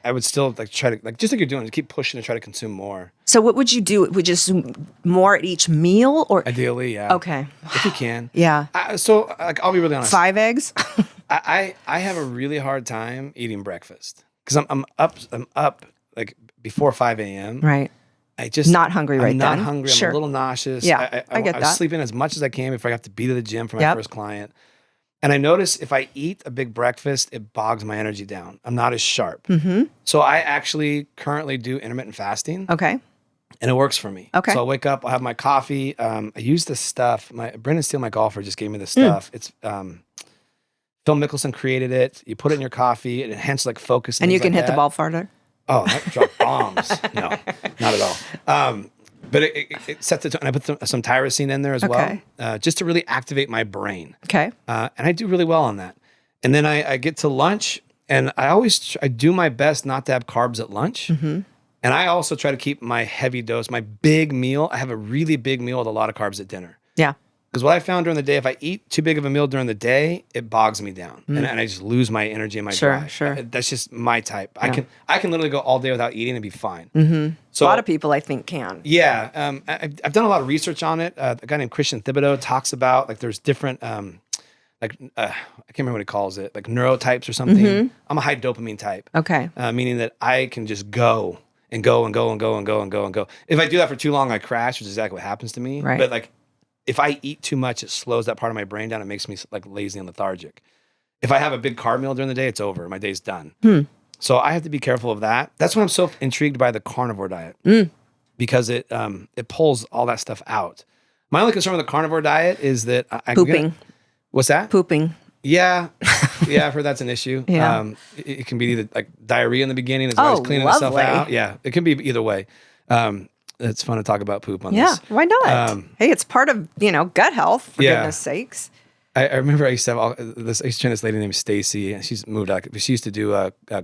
I would still try to just like you're doing, keep pushing to try to consume more. So what would you do? Would just more at each meal, or ideally, yeah. Okay, if you can, yeah. I'll be really honest. 5 eggs. I have a really hard time eating breakfast because I'm up like before 5 a.m. Right. I just not hungry right I'm then. not hungry. Sure. I'm a little nauseous. Yeah, I get that. I sleep in as much as I can before I have to be to the gym for my first client. And I notice if I eat a big breakfast, it bogs my energy down. I'm not as sharp. Mm-hmm. So I actually currently do intermittent fasting. Okay. And it works for me. Okay. So I'll wake up, I'll have my coffee. I use this stuff. Brendan Steele, my golfer, just gave me this stuff. It's Phil Mickelson created it. You put it in your coffee, it enhances like focus. And you can hit the ball farther? Oh, that dropped bombs. No, not at all. But it sets the tone. And I put some tyrosine in there as well, just to really activate my brain. Okay. And I do really well on that. And then I get to lunch, and I do my best not to have carbs at lunch. Mm-hmm. And I also try to keep my heavy dose, my big meal. I have a really big meal with a lot of carbs at dinner. Yeah. Because what I found during the day, if I eat too big of a meal during the day, it bogs me down, and I just lose my energy and my drive. Sure. That's just my type. Yeah. I can literally go all day without eating and be fine. Mm-hmm. So a lot of people, I think, can. Yeah, I've done a lot of research on it. A guy named Christian Thibodeau talks about like there's different I can't remember what he calls it, like neurotypes or something. Mm-hmm. I'm a high dopamine type. Okay, meaning that I can just go. and go and go and go and go and go and go. If I do that for too long, I crash, which is exactly what happens to me. Right. But like, if I eat too much, it slows that part of my brain down. It makes me like lazy and lethargic. If I have a big carb meal during the day, it's over. My day's done. So I have to be careful of that. That's when I'm so intrigued by the carnivore diet because it pulls all that stuff out. My only concern with the carnivore diet is that Pooping. What's that? Pooping. Yeah. I've heard that's an issue. Yeah. It can be either like diarrhea in the beginning as well as cleaning itself lovely. out. Yeah. It can be either way. It's fun to talk about poop on Yeah. this. Why not? Hey, it's part of, gut health, for goodness sakes. I remember I used to have I used to train this lady named Stacy, and she's moved out. She used to do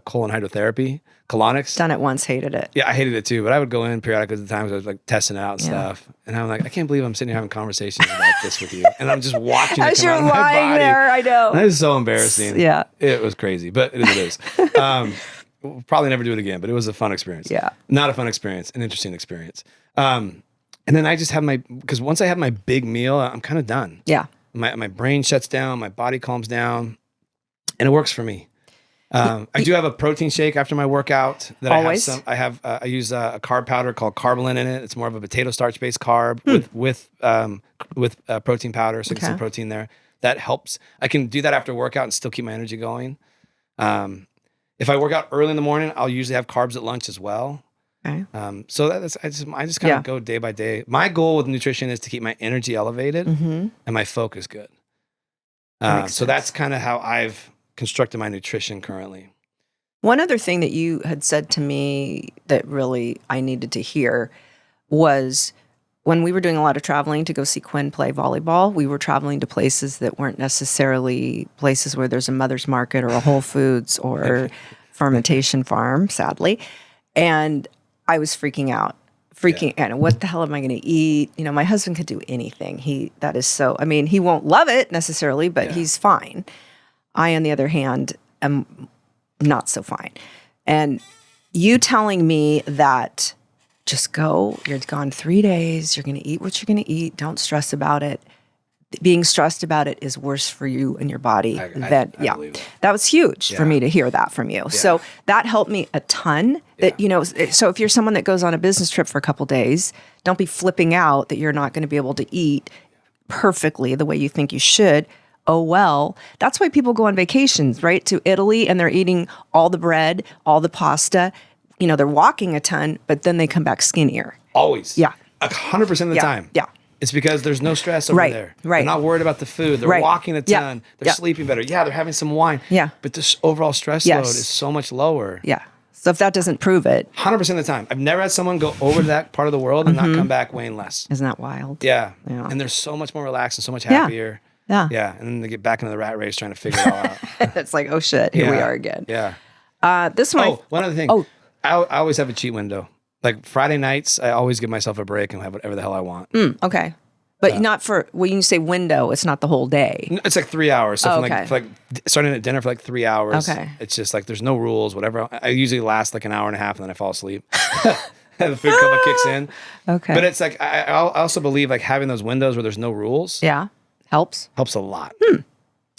colon hydrotherapy, colonics. Done it once, hated it. Yeah, I hated it too, but I would go in periodically at the times I was like testing out and stuff. And I'm like, I can't believe I'm sitting here having conversations about this with you. And I'm just watching it As come you're out of my lying body. there, I know. And it was so embarrassing. Yeah. It was crazy, but it is what it is. We'll probably never do it again, but it was a fun experience. Yeah. Not a fun experience, an interesting experience. And then I just have because once I have my big meal, I'm kind of done. Yeah. My brain shuts down, my body calms down, and it works for me. I do have a protein shake after my workout. That Always? I use a carb powder called Carbolin in it. It's more of a potato starch based carb with protein powder, so get some protein there. That helps. I can do that after workout and still keep my energy going. If I work out early in the morning, I'll usually have carbs at lunch as well. Okay. So I just kind of go day by day. My goal with nutrition is to keep my energy elevated and my focus good. So that's kind of how I've constructed my nutrition currently. One other thing that you had said to me that really I needed to hear was when we were doing a lot of traveling to go see Quinn play volleyball, we were traveling to places that weren't necessarily places where there's a Mother's Market or a Whole Foods or fermentation farm, sadly. And I was freaking out. And what the hell am I going to eat? My husband could do anything. He won't love it necessarily, but he's fine. I, on the other hand, am not so fine. And you telling me that just go, you're gone 3 days, you're going to eat what you're going to eat, don't stress about it. Being stressed about it is worse for you and your body. I believe it. That was huge for me to hear that from you. Yeah. So that helped me a ton. That so if you're someone that goes on a business trip for a couple days, don't be flipping out that you're not going to be able to eat perfectly the way you think you should. Oh, well, that's why people go on vacations, right? To Italy, and they're eating all the bread, all the pasta. They're walking a ton, but then they come back skinnier. Always. Yeah. 100% of the time. Yeah. It's because there's no stress over there. Right. They're not worried about the food. They're walking a ton. They're sleeping better. Yeah, they're having some wine. Yeah. But this overall stress load is so much lower. Yeah. So if that doesn't prove it. 100% of the time. I've never had someone go over to that part of the world and not come back weighing less. Isn't that wild? Yeah. And they're so much more relaxed and so much happier. Yeah. Yeah. And then they get back into the rat race trying to figure it all out. It's like, oh shit, here we are again. Yeah. This one. Oh, one other thing. I always have a cheat window. Like Friday nights, I always give myself a break and have whatever the hell I want. Okay. But not for, when you say window, it's not the whole day. It's like 3 hours. So from starting at dinner for like 3 hours. Okay. It's just like there's no rules, whatever. I usually last like an hour and a half and then I fall asleep. The food coma kicks in. Okay. But it's like, I also believe like having those windows where there's no rules. Yeah. Helps a lot.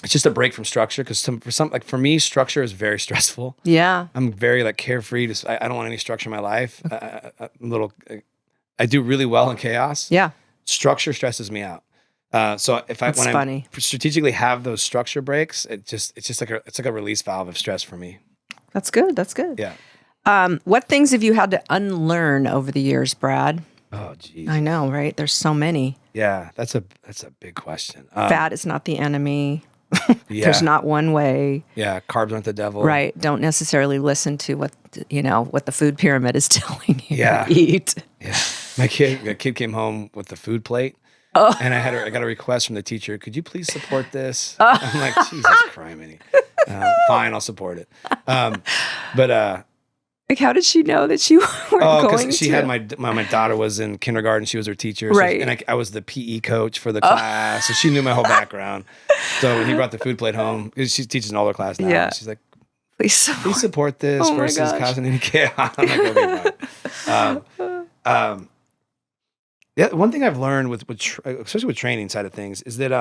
It's just a break from structure because for me, structure is very stressful. Yeah. I'm very like carefree. I don't want any structure in my life. I do really well in chaos. Yeah. Structure stresses me out. So I strategically have those structure breaks, it's like a release valve of stress for me. That's good. That's good. Yeah. What things have you had to unlearn over the years, Brad? Oh, geez. I know, right? There's so many. Yeah, that's a big question. Fat is not the enemy. Yeah. There's not one way. Yeah, carbs aren't the devil. Right. Don't necessarily listen to what the food pyramid is telling you to eat. Yeah. My kid came home with the food plate. Oh. And I got a request from the teacher. Could you please support this? I'm like, Jesus Christ, fine, I'll support it. Like, how did she know that you weren't going to? Because she had my daughter was in kindergarten. She was her teacher. Right. And I was the PE coach for the class. So she knew my whole background. So when he brought the food plate home, she teaches in all her class now. Yeah. She's like, please support this versus causing any chaos. I'm like, okay, fine. Yeah, one thing I've learned especially with training side of things is that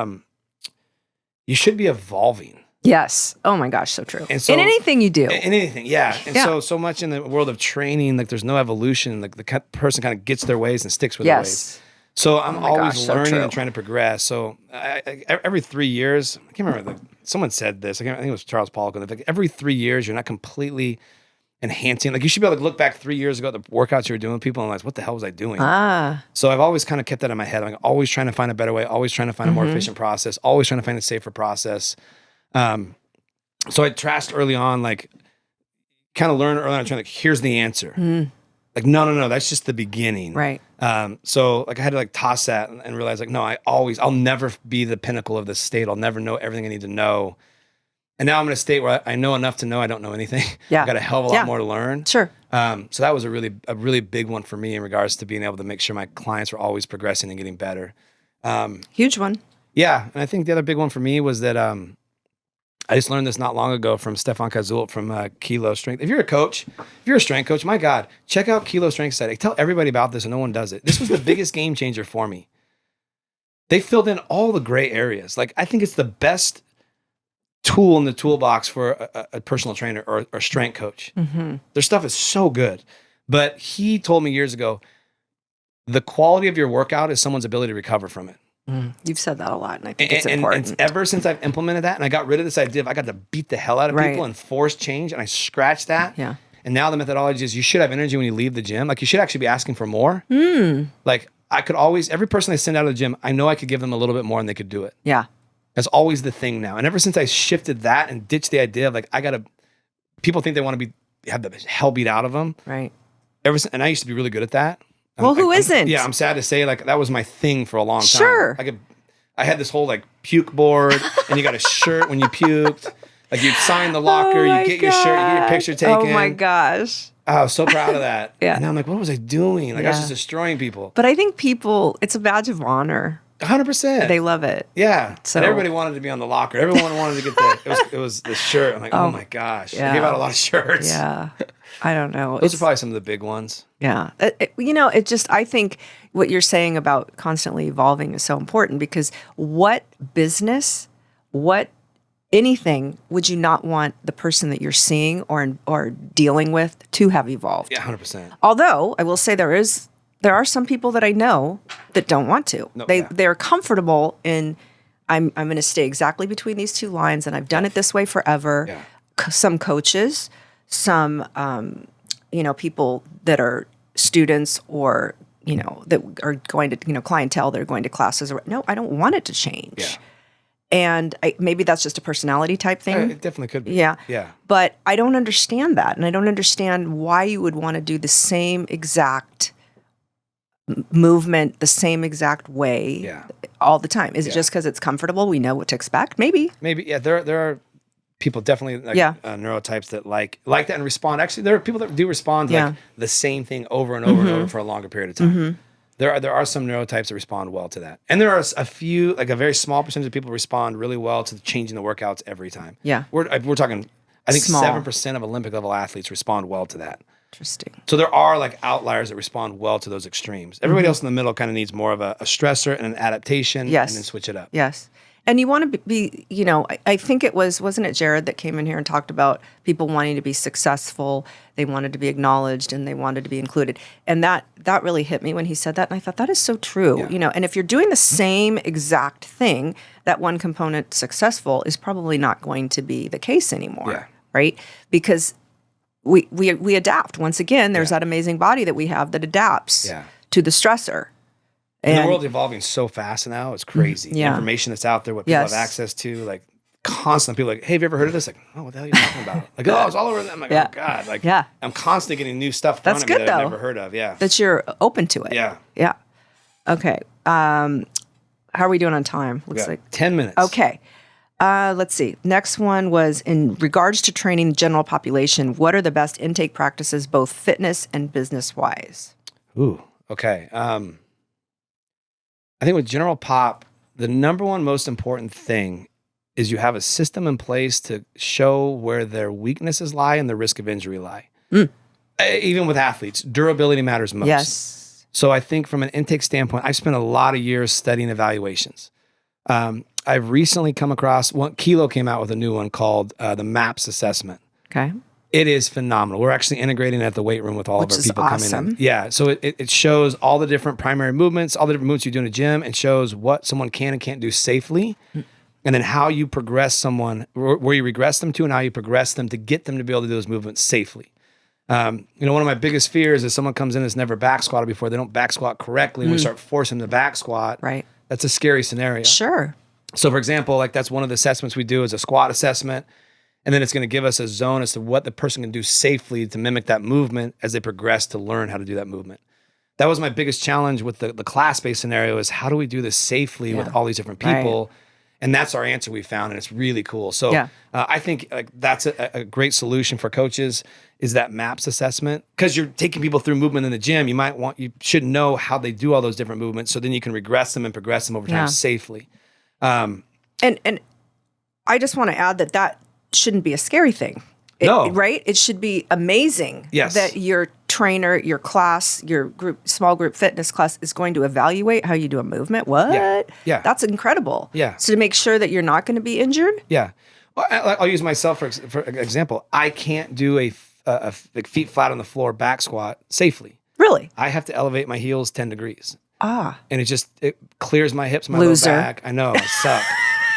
you should be evolving. Yes. Oh my gosh, so true. And so, in anything you do. In anything, yeah. And Yeah. so much in the world of training, like there's no evolution. Like the person kind of gets their ways and sticks with their ways. Yes. So I'm my always gosh, so learning true. and trying to progress. So every 3 years, I can't remember, someone said this. I think it was Charles Poliquin. Like every 3 years, you're not completely enhancing. Like you should be able to look back 3 years ago at the workouts you were doing with people and like, what the hell was I doing? So I've always kind of kept that in my head. I'm always trying to find a better way, always trying to find a more efficient process, always trying to find a safer process. So I trashed early on, like kind of learned early on, trying like, here's the answer. Like, no, that's just the beginning. Right. So like I had to like toss that and realize like, no, I'll never be the pinnacle of this state. I'll never know everything I need to know. And now I'm in a state where I know enough to know I don't know anything. Yeah. I got a hell of a lot more to learn. Sure. So that was a really big one for me in regards to being able to make sure my clients were always progressing and getting better. Huge one. Yeah. And I think the other big one for me was that, I just learned this not long ago from Stefan Kazult from Kilo Strength. If you're a coach, if you're a strength coach, my God, check out Kilo Strength Site. I tell everybody about this and no one does it. This was the biggest game changer for me. They filled in all the gray areas. Like I think it's the best tool in the toolbox for a personal trainer or strength coach. Their stuff is so good. But he told me years ago, the quality of your workout is someone's ability to recover from it. You've said that a lot, and I think it's important. And ever since I've implemented that and I got rid of this idea of I got to beat the hell out of people and force change, and I scratched that. Yeah. And now the methodology is you should have energy when you leave the gym. Like you should actually be asking for more. Like I could always, every person I send out of the gym, I know I could give them a little bit more and they could do it. Yeah. That's always the thing now. And ever since I shifted that and ditched the idea of like, people think they want to have the hell beat out of them. Right. And I used to be really good at that. Well, who isn't? Yeah, I'm sad to say, like that was my thing for a long time. Sure. I had this whole like puke board, and you got a shirt when you puked. Like you'd sign the locker, you get your shirt, you get your picture taken. Oh my gosh. I was so proud of that. Yeah. And now I'm like, what was I doing? Like I was just destroying people. But I think it's a badge of honor. 100%. They love it. Yeah. So and everybody wanted to be on the locker. Everyone wanted to get it was the shirt. I'm like, oh my gosh. Yeah. I gave out a lot of shirts. Yeah. I don't know. Those are probably some of the big ones. Yeah. I think what you're saying about constantly evolving is so important because what anything would you not want the person that you're seeing or dealing with to have evolved? Yeah, 100%. Although I will say there are some people that I know that don't want to. They're comfortable in I'm going to stay exactly between these two lines and I've done it this way forever. Yeah. Some coaches, some people that are students or that are going to clientele that are going to classes or no, I don't want it to change. Yeah. And maybe that's just a personality type thing. It definitely could be. Yeah. Yeah. But I don't understand that. And I don't understand why you would want to do the same exact movement, the same exact way all the time. Is it just because it's comfortable? We know what to expect? Maybe. Yeah. There are people definitely neurotypes that like that and respond. Actually, there are people that do respond to like the same thing over and over and over for a longer period of time. There are some neurotypes that respond well to that. And there are a few, like a very small percentage of people respond really well to changing the workouts every time. Yeah. We're talking, I think Small. 7% of Olympic level athletes respond well to that. Interesting. So there are like outliers that respond well to those extremes. Everybody else in the middle kind of needs more of a stressor and an adaptation and then switch it up. Yes. And you want to be, I think wasn't it Jared that came in here and talked about people wanting to be successful, they wanted to be acknowledged and they wanted to be included. And that really hit me when he said that. And I thought that is so true, and if you're doing the same exact thing, that one component successful is probably not going to be the case anymore, right? Because we adapt. Once again, there's that amazing body that we have that adapts to the stressor. And the world's evolving so fast now, it's crazy. Yeah. The information that's out there, what people have access to, like constantly people are like, hey, have you ever heard of this? Like, oh, what the hell are you talking about? Like, oh, it's all over. I'm like, oh God. Like, I'm constantly getting new stuff thrown at me that I've never heard of. Yeah. That you're open to it. Yeah. Yeah. Okay. How are we doing on time? Looks like 10 minutes. Okay. Let's see. Next one was in regards to training the general population, what are the best intake practices, both fitness and business wise? Ooh, okay. I think with general pop, the number one most important thing is you have a system in place to show where their weaknesses lie and the risk of injury lie. Even with athletes, durability matters most. Yes. So I think from an intake standpoint, I've spent a lot of years studying evaluations. I've recently come across Kilo came out with a new one called the MAPS assessment. Okay. It is phenomenal. We're actually integrating it at the weight room with all of our people coming in. Awesome. Yeah. So it shows all the different primary movements, all the different movements you do in a gym, and shows what someone can and can't do safely. And then how you progress someone, where you regress them to, and how you progress them to get them to be able to do those movements safely. One of my biggest fears is someone comes in that's never back squatted before. They don't back squat correctly, and we start forcing them to back squat. Right. That's a scary scenario. Sure. So, for example, like that's one of the assessments we do is a squat assessment. And then it's going to give us a zone as to what the person can do safely to mimic that movement as they progress to learn how to do that movement. That was my biggest challenge with the class-based scenario is how do we do this safely with all these different people? Right. And that's our answer we found, and it's really cool. So I think that's a great solution for coaches is that MAPS assessment. Because you're taking people through movement in the gym, you should know how they do all those different movements so then you can regress them and progress them over time safely. And I just want to add that shouldn't be a scary thing. No. Right? It should be amazing that your trainer, your class, your small group fitness class is going to evaluate how you do a movement. What? Yeah. That's incredible. Yeah. So to make sure that you're not going to be injured? Yeah. Well, I'll use myself for example. I can't do a feet flat on the floor back squat safely. Really? I have to elevate my heels 10 degrees. Ah. And it clears my hips, my lower back. I know, I suck.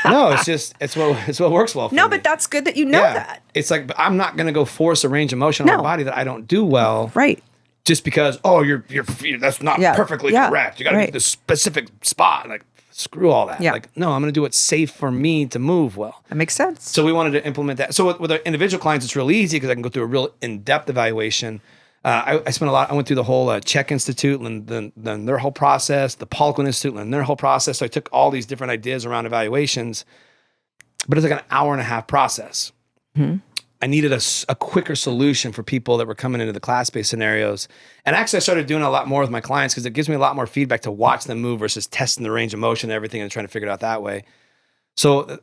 No, it's what works well for me. No, but that's good that you know that. It's like I'm not going to go force a range of motion on my body that I don't do well. Right. Just because your feet that's not perfectly correct. You got to do the specific spot. Like screw all that. Yeah. Like no, I'm going to do what's safe for me to move well. That makes sense. So we wanted to implement that. So with our individual clients, it's real easy because I can go through a real in-depth evaluation. I spent a lot. I went through the whole Czech Institute and then their whole process, the Paulquin Institute and their whole process. So I took all these different ideas around evaluations, but it's like an hour and a half process. Mm-hmm. I needed a quicker solution for people that were coming into the class-based scenarios. And actually, I started doing a lot more with my clients because it gives me a lot more feedback to watch them move versus testing the range of motion and everything and trying to figure it out that way. So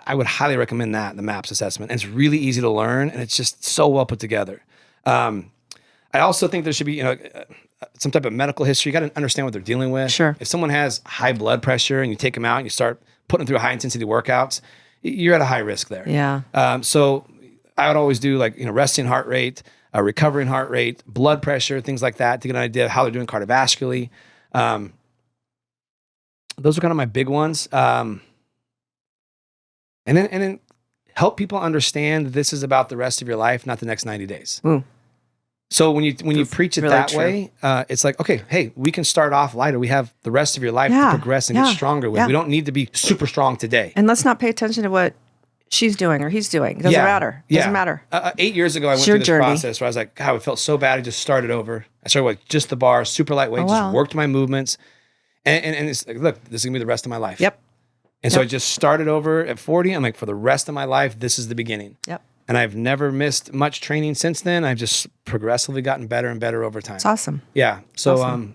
I would highly recommend the MAPS assessment. And it's really easy to learn, and it's just so well put together. I also think there should be, some type of medical history. You got to understand what they're dealing with. Sure. If someone has high blood pressure and you take them out and you start putting them through high intensity workouts, you're at a high risk there. Yeah. So I would always do resting heart rate, recovering heart rate, blood pressure, things like that to get an idea of how they're doing cardiovascularly. Those are kind of my big ones. And then help people understand this is about the rest of your life, not the next 90 days. Ooh. So when you preach it really that true. way, it's like, okay, hey, we can start off lighter. We have the rest of your life to progress and get stronger with. We don't need to be super strong today. And let's not pay attention to what she's doing or he's doing. It doesn't matter. It doesn't matter. 8 years ago, I went through this process where I was like, God, it felt so bad. I just started over. I started with just the bar, super lightweight, just worked my movements. And it's like, look, this is going to be the rest of my life. Yep. And so I just started over at 40. I'm like, for the rest of my life, this is the beginning. Yep. And I've never missed much training since then. I've just progressively gotten better and better over time. It's awesome. Yeah. So awesome.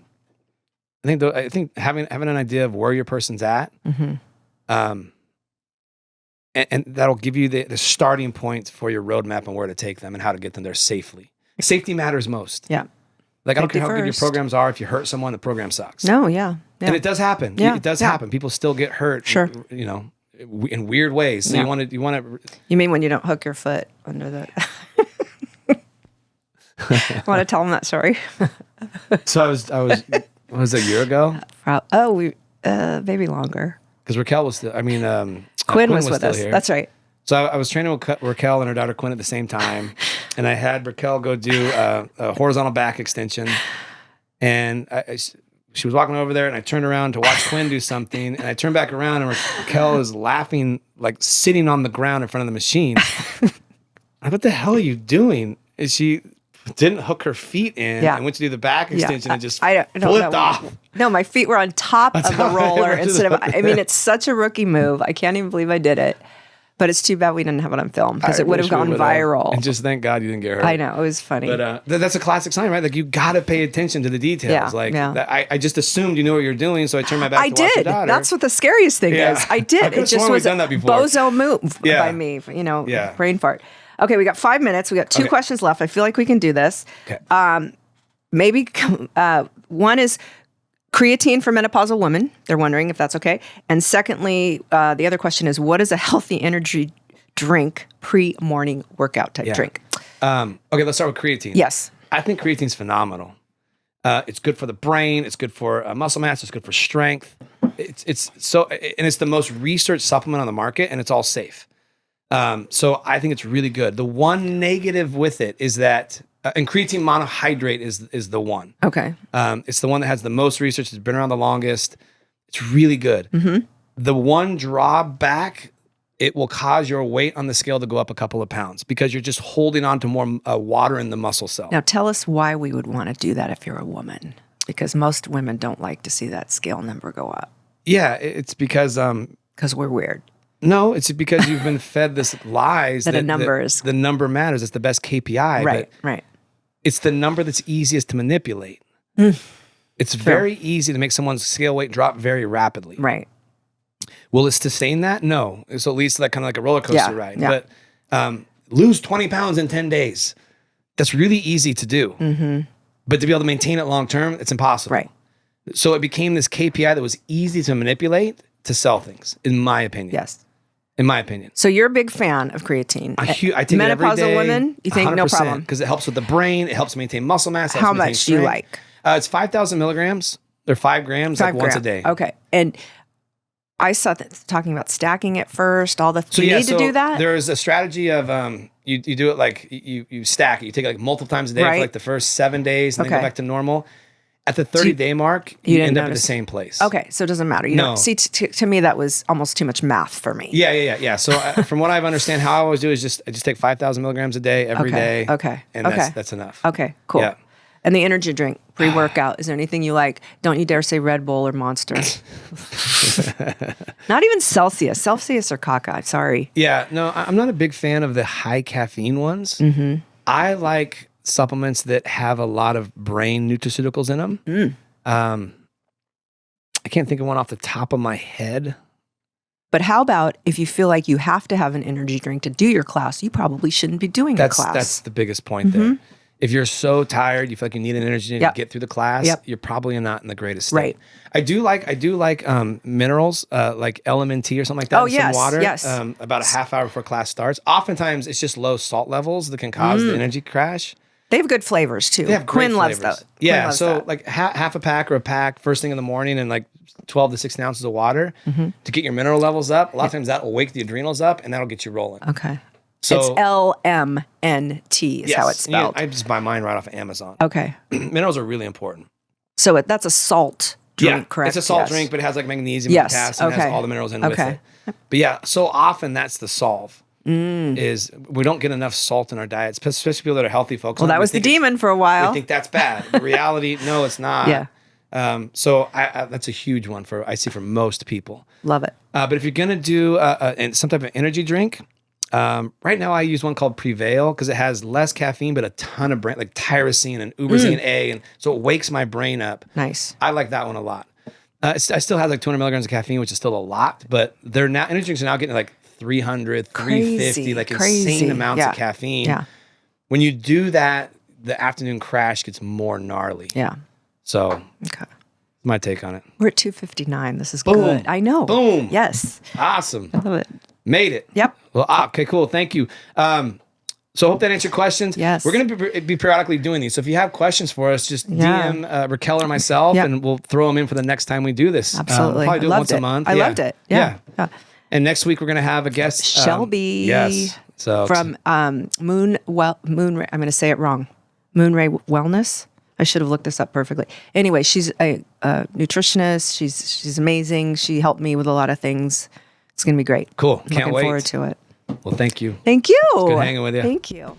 I think having an idea of where your person's at, and that'll give you the starting point for your roadmap and where to take them and how to get them there safely. Safety matters most. Yeah. Like I don't care how good your programs are. If you hurt someone, the program sucks. No. Yeah. And it does happen. Yeah. It does happen. People still get hurt. Sure. In weird ways. So you want to. You mean when you don't hook your foot under the? I want to tell them that story. So I was. What was it, a year ago? Maybe longer. Because Raquel was still. Quinn was with us. Here. That's right. So I was training with Raquel and her daughter Quinn at the same time, and I had Raquel go do a horizontal back extension, and she was walking over there, and I turned around to watch Quinn do something, and I turned back around, and Raquel is laughing, like sitting on the ground in front of the machine. What the hell are you doing? And she didn't hook her feet in and went to do the back extension and just flipped off. No, my feet were on top of the roller instead of, it's such a rookie move. I can't even believe I did it. But it's too bad we didn't have it on film because it would have gone viral. And just thank God you didn't get hurt. I know, it was funny. But that's a classic sign, right? Like you got to pay attention to the details. I just assumed you knew what you were doing, so I turned my back to watch your daughter. That's what the scariest thing is. I did. It just was a bozo move by me, brain fart. Okay, we got 5 minutes. We got two questions left. I feel like we can do this. Okay. Maybe one is Creatine for menopausal women. They're wondering if that's okay. And secondly, the other question is, what is a healthy energy drink pre-morning workout type drink? Okay, let's start with creatine. Yes. I think creatine's phenomenal. It's good for the brain. It's good for muscle mass. It's good for strength. It's the most researched supplement on the market, and it's all safe. So I think it's really good. The one negative with it is that, and creatine monohydrate is the one. Okay. It's the one that has the most research. It's been around the longest. It's really good. Mm-hmm. The one drawback, it will cause your weight on the scale to go up a couple of pounds because you're just holding on to more water in the muscle cell. Now tell us why we would want to do that if you're a woman, because most women don't like to see that scale number go up. Yeah, it's because we're weird. No, it's because you've been fed this lies that a number is the number matters. It's the best KPI. Right, right. It's the number that's easiest to manipulate. It's very easy to make someone's scale weight drop very rapidly. Right. Will it sustain that? No. So at least like kind of like a roller coaster ride. Yeah. But lose 20 pounds in 10 days. That's really easy to do. Mm-hmm. But to be able to maintain it long term, it's impossible. Right. So it became this KPI that was easy to manipulate to sell things, in my opinion. Yes. In my opinion. So you're a big fan of creatine. I take it every day. Menopausal women, you think no problem? Because it helps with the brain. It helps maintain muscle mass. How much do you like? It's 5,000 milligrams. Or 5 grams, once a day. Okay. And I saw talking about stacking it first. Do you need to do that? There's a strategy of you do it like you stack it. You take it like multiple times a day for like the first 7 days, and then go back to normal. At the 30-day mark, you end up at the same place. Okay, so it doesn't matter. You know, see, to me, that was almost too much math for me. Yeah. So from what I understand, how I always do is I just take 5,000 milligrams a day every day. Okay. And that's enough. Okay, cool. Yeah. And the energy drink, pre-workout, is there anything you like? Don't you dare say Red Bull or Monster. Not even Celsius. Celsius or Caca, sorry. Yeah, no, I'm not a big fan of the high caffeine ones. Mm-hmm. I like supplements that have a lot of brain nutraceuticals in them. I can't think of one off the top of my head. But how about if you feel like you have to have an energy drink to do your class, you probably shouldn't be doing your class. That's the biggest point there. If you're so tired, you feel like you need an energy drink to get through the class, you're probably not in the greatest state. Right. I do like minerals, like LMNT or something like that. Oh, yes, some water, yes. about a half hour before class starts. Oftentimes, it's just low salt levels that can cause the energy crash. They have good flavors too. They have great Quinn flavors. loves that. Yeah, so like half a pack or a pack first thing in the morning, and like 12 to 16 ounces of water to get your mineral levels up. A lot of times that will wake the adrenals up, and that'll get you rolling. Okay. So it's LMNT is how it's spelled. I just buy mine right off of Amazon. Okay. Minerals are really important. So that's a salt drink, correct? It's a salt drink, but it has like magnesium and potassium, and has all the minerals in with it. But yeah, so often that's the solve. Is we don't get enough salt in our diets, especially people that are healthy folks. Well, that was the demon for a while. We think that's bad. The reality, no, it's not. Yeah. So that's a huge one I see for most people. Love it. But if you're gonna do some type of energy drink, right now I use one called Prevail because it has less caffeine but a ton of brain, like tyrosine and uberzine A, and so it wakes my brain up. Nice. I like that one a lot. I still have like 200 milligrams of caffeine, which is still a lot, but energy drinks are now getting like 300, 350, like insane amounts of caffeine. Yeah. When you do that, the afternoon crash gets more gnarly. Yeah. So, my take on it. We're at 2:59. This is good. I know. Boom. Yes. Awesome. I love it. Made it. Yep. Well, okay, cool. Thank you. So I hope that answered your questions. Yes. We're going to be periodically doing these. So if you have questions for us, just DM Raquel or myself, and we'll throw them in for the next time we do this. Absolutely. We'll probably do it once a month. I loved it. Yeah. And next week we're going to have a guest, Shelby. Yes. So from Moon Ray. I'm going to say it wrong. Moon Ray Wellness. I should have looked this up perfectly. Anyway, she's a nutritionist. She's amazing. She helped me with a lot of things. It's going to be great. Cool. Can't wait. Looking forward to it. Well, thank you. Thank you. It's good hanging with you. Thank you.